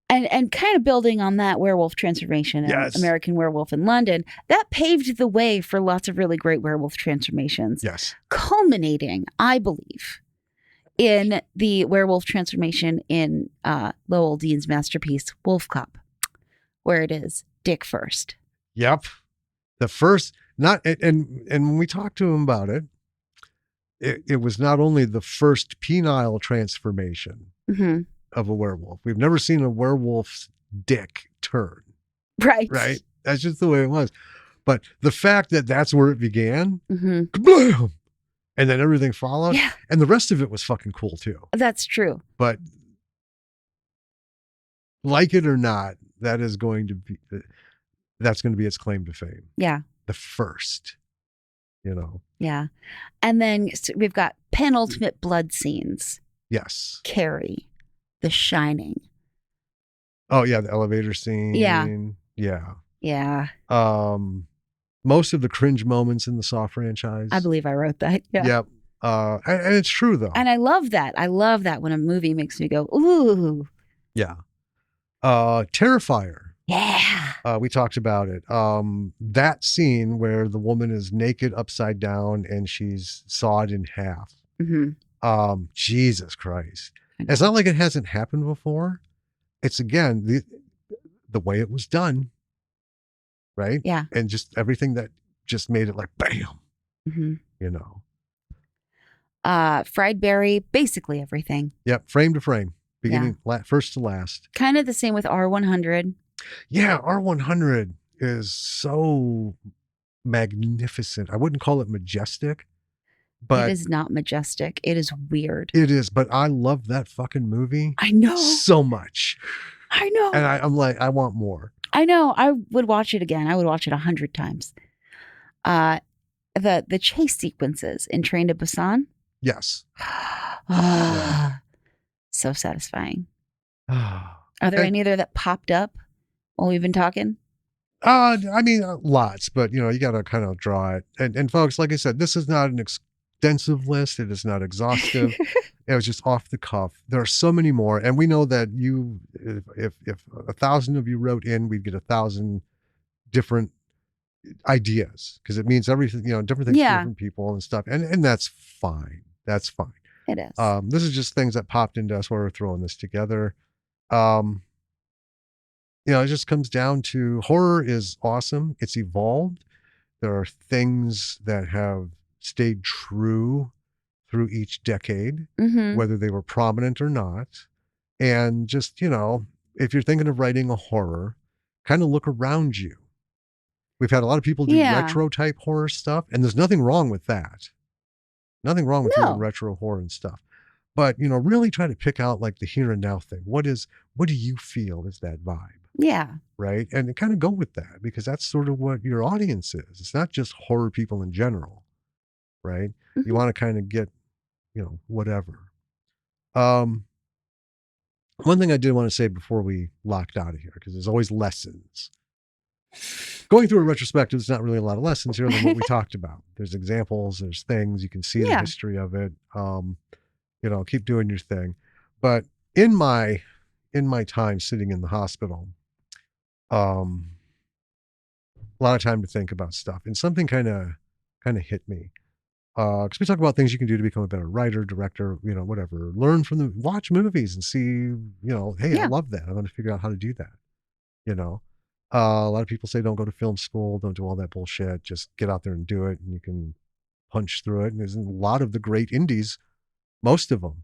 And kind of building on that werewolf transformation in American Werewolf in London, that paved the way for lots of really great werewolf transformations. Yes. Culminating, I believe, in the werewolf transformation in Lowell Dean's masterpiece, Wolf Cop, where it is dick first. Yep. The first, and when we talked to him about it, it was not only the first penile transformation of a werewolf. We've never seen a werewolf's dick turn. Right. Right. That's just the way it was. But the fact that that's where it began, kablam, and then everything followed, and the rest of it was fucking cool too. That's true. But like it or not, that's going to be its claim to fame. Yeah. The first, Yeah. And then we've got penultimate blood scenes. Yes. Carrie, The Shining. Oh yeah, the elevator scene. Yeah. Yeah. Yeah. Most of the cringe moments in the Saw franchise. I believe I wrote that. Yeah. Yep. And it's true though. And I love that. I love that when a movie makes me go, ooh. Yeah. Terrifier. Yeah. We talked about it. That scene where the woman is naked upside down and she's sawed in half. Mm-hmm. Jesus Christ. It's not like it hasn't happened before. It's again, the way it was done. Right? Yeah. And just everything that just made it like bam. Mm-hmm. Fried berry, basically everything. Yep. Frame to frame. Beginning, first to last. Kind of the same with R100. Yeah. R100 is so magnificent. I wouldn't call it majestic, but it is not majestic. It is weird. It is, but I love that fucking movie. I know. So much. I know. And I'm like, I want more. I know. I would watch it again. I would watch it 100 times. The chase sequences in Train to Busan. Yes. So satisfying. Ah. Are there And- any there that popped up while we've been talking? I mean, lots, but you got to kind of draw it. And folks, like I said, this is not an extensive list. It is not exhaustive. It was just off the cuff. There are so many more, and we know that if 1,000 of you wrote in, we'd get 1,000 different ideas because it means everything. Different things to different people and stuff, and that's fine. That's fine. It is. This is just things that popped into us while we're throwing this together. It just comes down to horror is awesome. It's evolved. There are things that have stayed true through each decade, whether they were prominent or not. And just, if you're thinking of writing a horror, kind of look around you. We've had a lot of people do retro type horror stuff, and there's nothing wrong with that. Nothing wrong with doing retro horror and stuff. But, really try to pick out like the here and now thing. What do you feel is that vibe? Yeah. Right. And kind of go with that because that's sort of what your audience is. It's not just horror people in general. Right. You want to kind of get, whatever. One thing I did want to say before we locked out of here, because there's always lessons. Going through a retrospective, there's not really a lot of lessons here than what we talked about. There's examples, there's things, you can see the history of it. Keep doing your thing. But in my time sitting in the hospital, a lot of time to think about stuff, and something kind of hit me. Because we talk about things you can do to become a better writer, director, whatever. Learn from them, watch movies and see, hey, I love that. I'm going to figure out how to do that. A lot of people say don't go to film school, don't do all that bullshit. Just get out there and do it, and you can punch through it. And there's a lot of the great indies, most of them,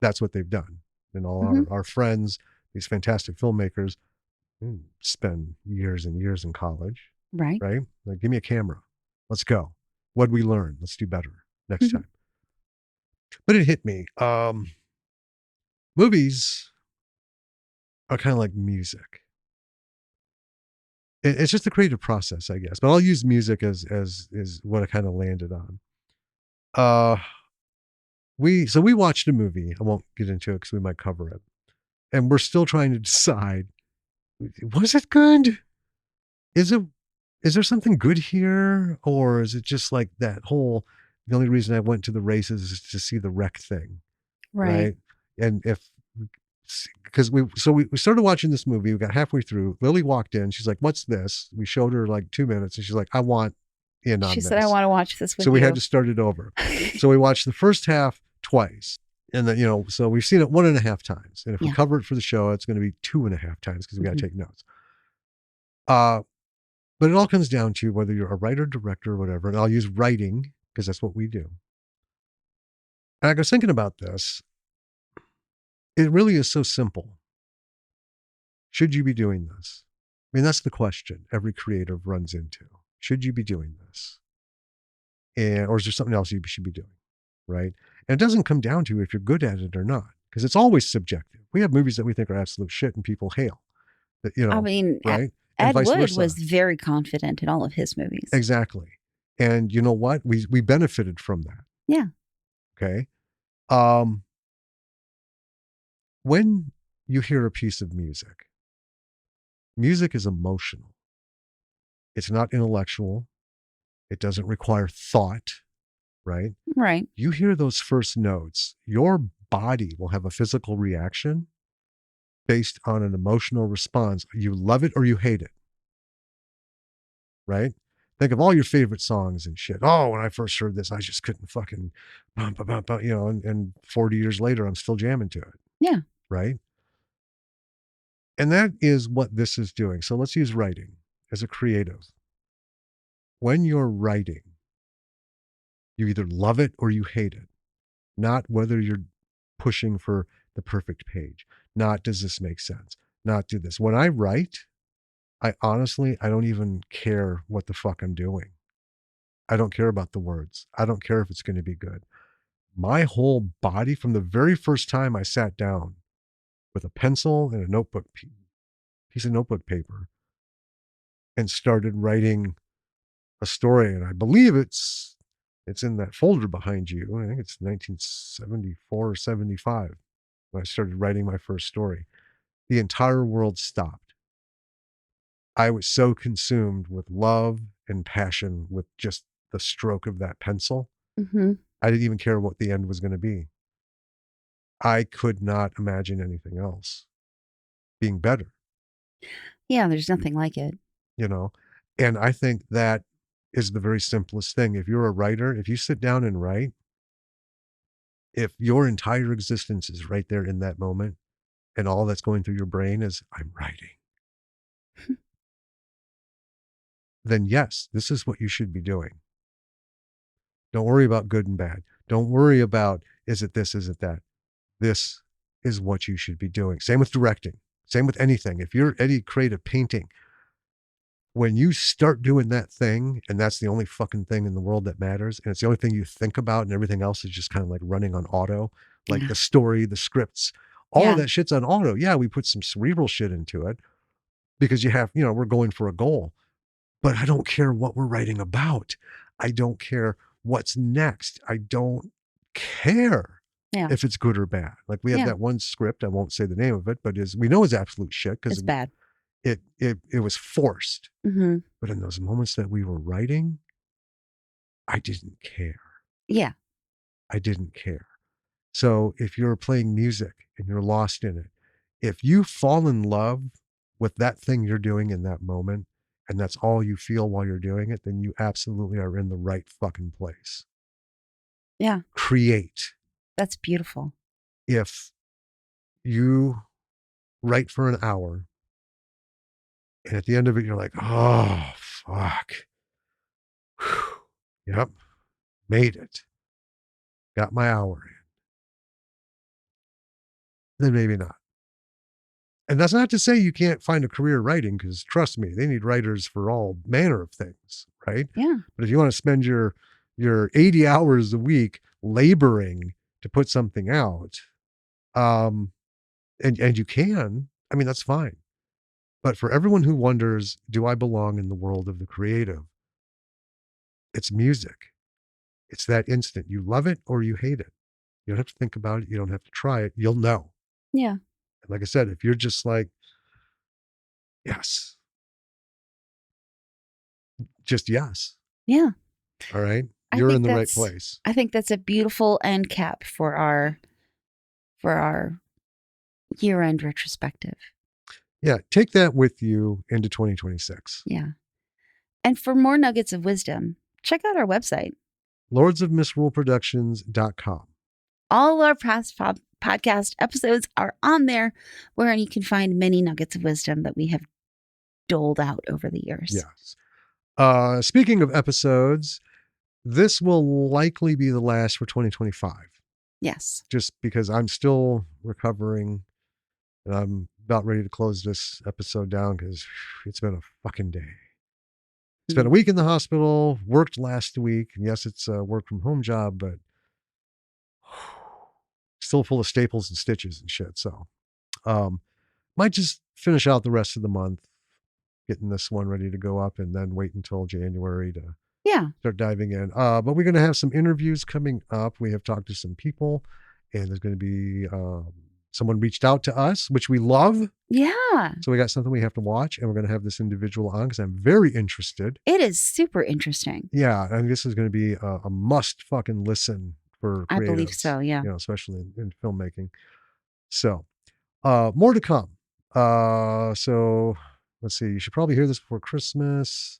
that's what they've done. And all our friends, these fantastic filmmakers, spend years and years in college. Right. Like, give me a camera. Let's go. What'd we learn? Let's do better next time. But it hit me. Movies are kind of like music. It's just a creative process, I guess. But I'll use music as what I kind of landed on. We watched a movie. I won't get into it because we might cover it. And we're still trying to decide, was it good? Is there something good here? Or is it just like that whole, the only reason I went to the races is to see the wreck thing. Right. And because we started watching this movie, we got halfway through. Lily walked in. She's like, "What's this?" We showed her like 2 minutes, and she's like, "I want in on this." She said, "I want to watch this with you." So we had to start it over. So we watched the first half twice, and then so we've seen it 1.5 times. And if we cover it for the show, it's going to be 2.5 times because we got to take notes. But it all comes down to whether you're a writer, director, or whatever. And I'll use writing because that's what we do. And I was thinking about this. It really is so simple. Should you be doing this? I mean, that's the question every creative runs into. Should you be doing this? Or is there something else you should be doing? Right? And it doesn't come down to if you're good at it or not, because it's always subjective. We have movies that we think are absolute shit and people hail. I mean, right? Ed Wood was very confident in all of his movies. Exactly. And you know what? We benefited from that. Yeah. Okay. When you hear a piece of music is emotional. It's not intellectual. It doesn't require thought, right? Right. You hear those first notes, your body will have a physical reaction based on an emotional response. You love it or you hate it, right? Think of all your favorite songs and shit. Oh, when I first heard this, I just couldn't fucking, and 40 years later, I'm still jamming to it. Yeah. Right? And that is what this is doing. So let's use writing as a creative. When you're writing, you either love it or you hate it. Not whether you're pushing for the perfect page. Not does this make sense? Not do this. When I write, I don't even care what the fuck I'm doing. I don't care about the words. I don't care if it's going to be good. My whole body, from the very first time I sat down with a pencil and a notebook, piece of notebook paper and started writing a story. And I believe it's in that folder behind you. I think it's 1974 or 75 when I started writing my first story. The entire world stopped. I was so consumed with love and passion with just the stroke of that pencil. Mm-hmm. I didn't even care what the end was going to be. I could not imagine anything else being better, Yeah, there's nothing like it. you know? And I think that is the very simplest thing. If you're a writer, if you sit down and write, if your entire existence is right there in that moment and all that's going through your brain is, I'm writing, then yes, this is what you should be doing. Don't worry about good and bad. Don't worry about, is it this, is it that? This is what you should be doing. Same with directing. Same with anything. If you're Eddie creative painting, when you start doing that thing, and that's the only fucking thing in the world that matters, and it's the only thing you think about, and everything else is just kind of like running on auto, like the story, the scripts, all of that shit's on auto. Yeah, we put some cerebral shit into it because you have, we're going for a goal. But I don't care what we're writing about. I don't care what's next. I don't care if it's good or bad. Like we have that one script, I won't say the name of it, but we know is absolute shit because it's bad. It was forced. Mm-hmm. But in those moments that we were writing, I didn't care. Yeah. I didn't care. So if you're playing music and you're lost in it, if you fall in love with that thing you're doing in that moment, and that's all you feel while you're doing it, then you absolutely are in the right fucking place. Yeah. Create. That's beautiful. If you write for an hour and at the end of it, you're like, oh, fuck. Whew. Yep. Made it. Got my hour in. Then maybe not. And that's not to say you can't find a career writing, because trust me, they need writers for all manner of things, right? Yeah. But if you want to spend your 80 hours a week laboring to put something out, and you can, I mean, that's fine. But for everyone who wonders, do I belong in the world of the creative? It's music. It's that instant. You love it or you hate it. You don't have to think about it. You don't have to try it. You'll know. Yeah. And like I said, if you're just like, yes, just yes. Yeah. All right. You're in the right place. I think that's a beautiful end cap for our year-end retrospective. Yeah. Take that with you into 2026. Yeah. And for more nuggets of wisdom, check out our website, lordsofmisruleproductions.com. All our past podcast episodes are on there, wherein you can find many nuggets of wisdom that we have doled out over the years. Yes. Speaking of episodes, this will likely be the last for 2025. Yes. Just because I'm still recovering and I'm about ready to close this episode down because it's been a fucking day. Spent a week in the hospital, worked last week. And yes, it's a work from home job, but still full of staples and stitches and shit. So, might just finish out the rest of the month, getting this one ready to go up, and then wait until January to start diving in. But we're going to have some interviews coming up. We have talked to some people, and there's going to be someone reached out to us, which we love. Yeah. So we got something we have to watch, and we're going to have this individual on because I'm very interested. It is super interesting. Yeah, and this is going to be a must fucking listen for creatives. I believe so, yeah. Especially in filmmaking. So, more to come. So let's see. You should probably hear this before Christmas.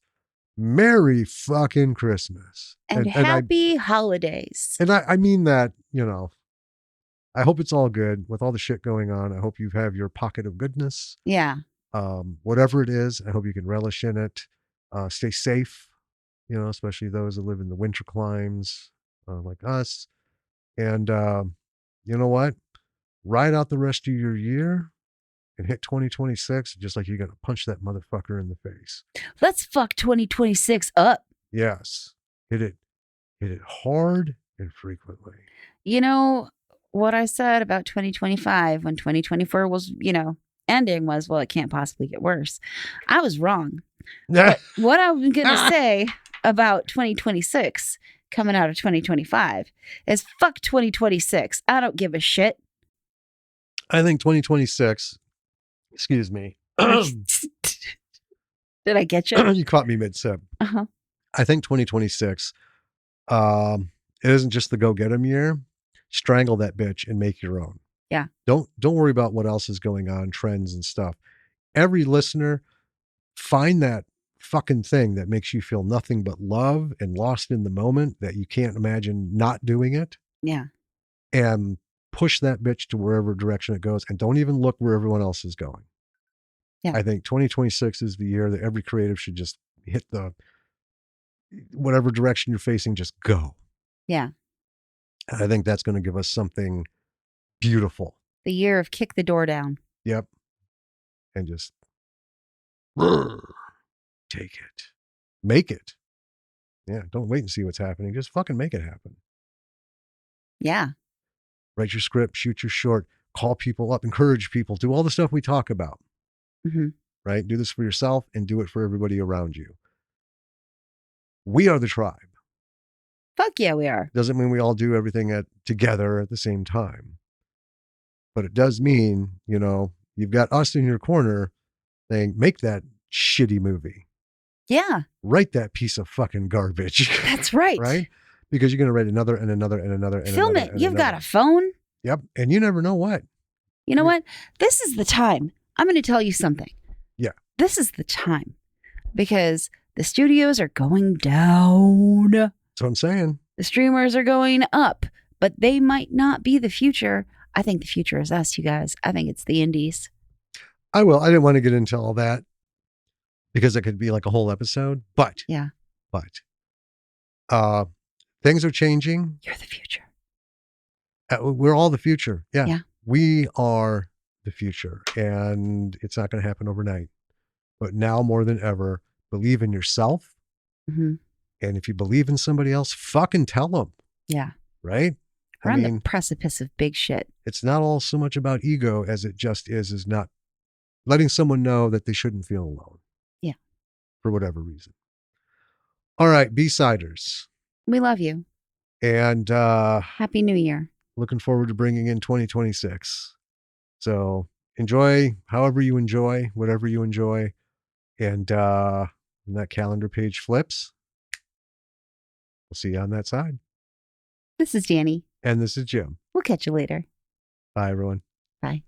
Merry fucking Christmas. And happy holidays. And I mean that, I hope it's all good with all the shit going on. I hope you have your pocket of goodness. Yeah. Whatever it is, I hope you can relish in it. Stay safe, especially those that live in the winter climes like us. And you know what? Ride out the rest of your year and hit 2026 just like you're going to punch that motherfucker in the face. Let's fuck 2026 up. Yes. Hit it hard and frequently. You know what I said about 2025 when 2024 was, ending was, well, it can't possibly get worse. I was wrong. But what I'm going to say about 2026 coming out of 2025 is fuck 2026. I don't give a shit. I think 2026, excuse me. Did I get you? You caught me mid-sip. Uh-huh. I think 2026, it isn't just the go get 'em year. Strangle that bitch and make your own. Yeah. Don't worry about what else is going on, trends and stuff. Every listener, find that fucking thing that makes you feel nothing but love and lost in the moment that you can't imagine not doing it. Yeah. And push that bitch to wherever direction it goes, and don't even look where everyone else is going. Yeah. I think 2026 is the year that every creative should just hit the whatever direction you're facing, just go. Yeah. And I think that's going to give us something beautiful. The year of kick the door down. Yep. And just take it. Make it. Yeah. Don't wait and see what's happening. Just fucking make it happen. Yeah. Write your script, shoot your short, call people up, encourage people, do all the stuff we talk about. Mm-hmm. Right? Do this for yourself and do it for everybody around you. We are the tribe. Fuck yeah, we are. Doesn't mean we all do everything together at the same time. But it does mean, you've got us in your corner saying, make that shitty movie. Yeah. Write that piece of fucking garbage. That's right. Right? Because you're going to write another and another and another and Film another. it. You've got a phone. Yep. And you never know what. You know what? This is the time. I'm going to tell you something. Yeah. This is the time because the studios are going down. That's what I'm saying. The streamers are going up, but they might not be the future. I think the future is us, you guys. I think it's the indies. I will. I didn't want to get into all that because it could be like a whole episode, but things are changing. You're the future. We're all the future. Yeah. We are the future, and it's not going to happen overnight. But now more than ever, believe in yourself. Mm-hmm. And if you believe in somebody else, fucking tell them. Yeah. Right? We're on the precipice of big shit. It's not all so much about ego as it just is not letting someone know that they shouldn't feel alone. Yeah. For whatever reason. All right, B-siders. We love you. And Happy New Year. Looking forward to bringing in 2026. So enjoy however you enjoy, whatever you enjoy. And when that calendar page flips, we'll see you on that side. This is Danny. And this is Jim. We'll catch you later. Bye, everyone. Bye.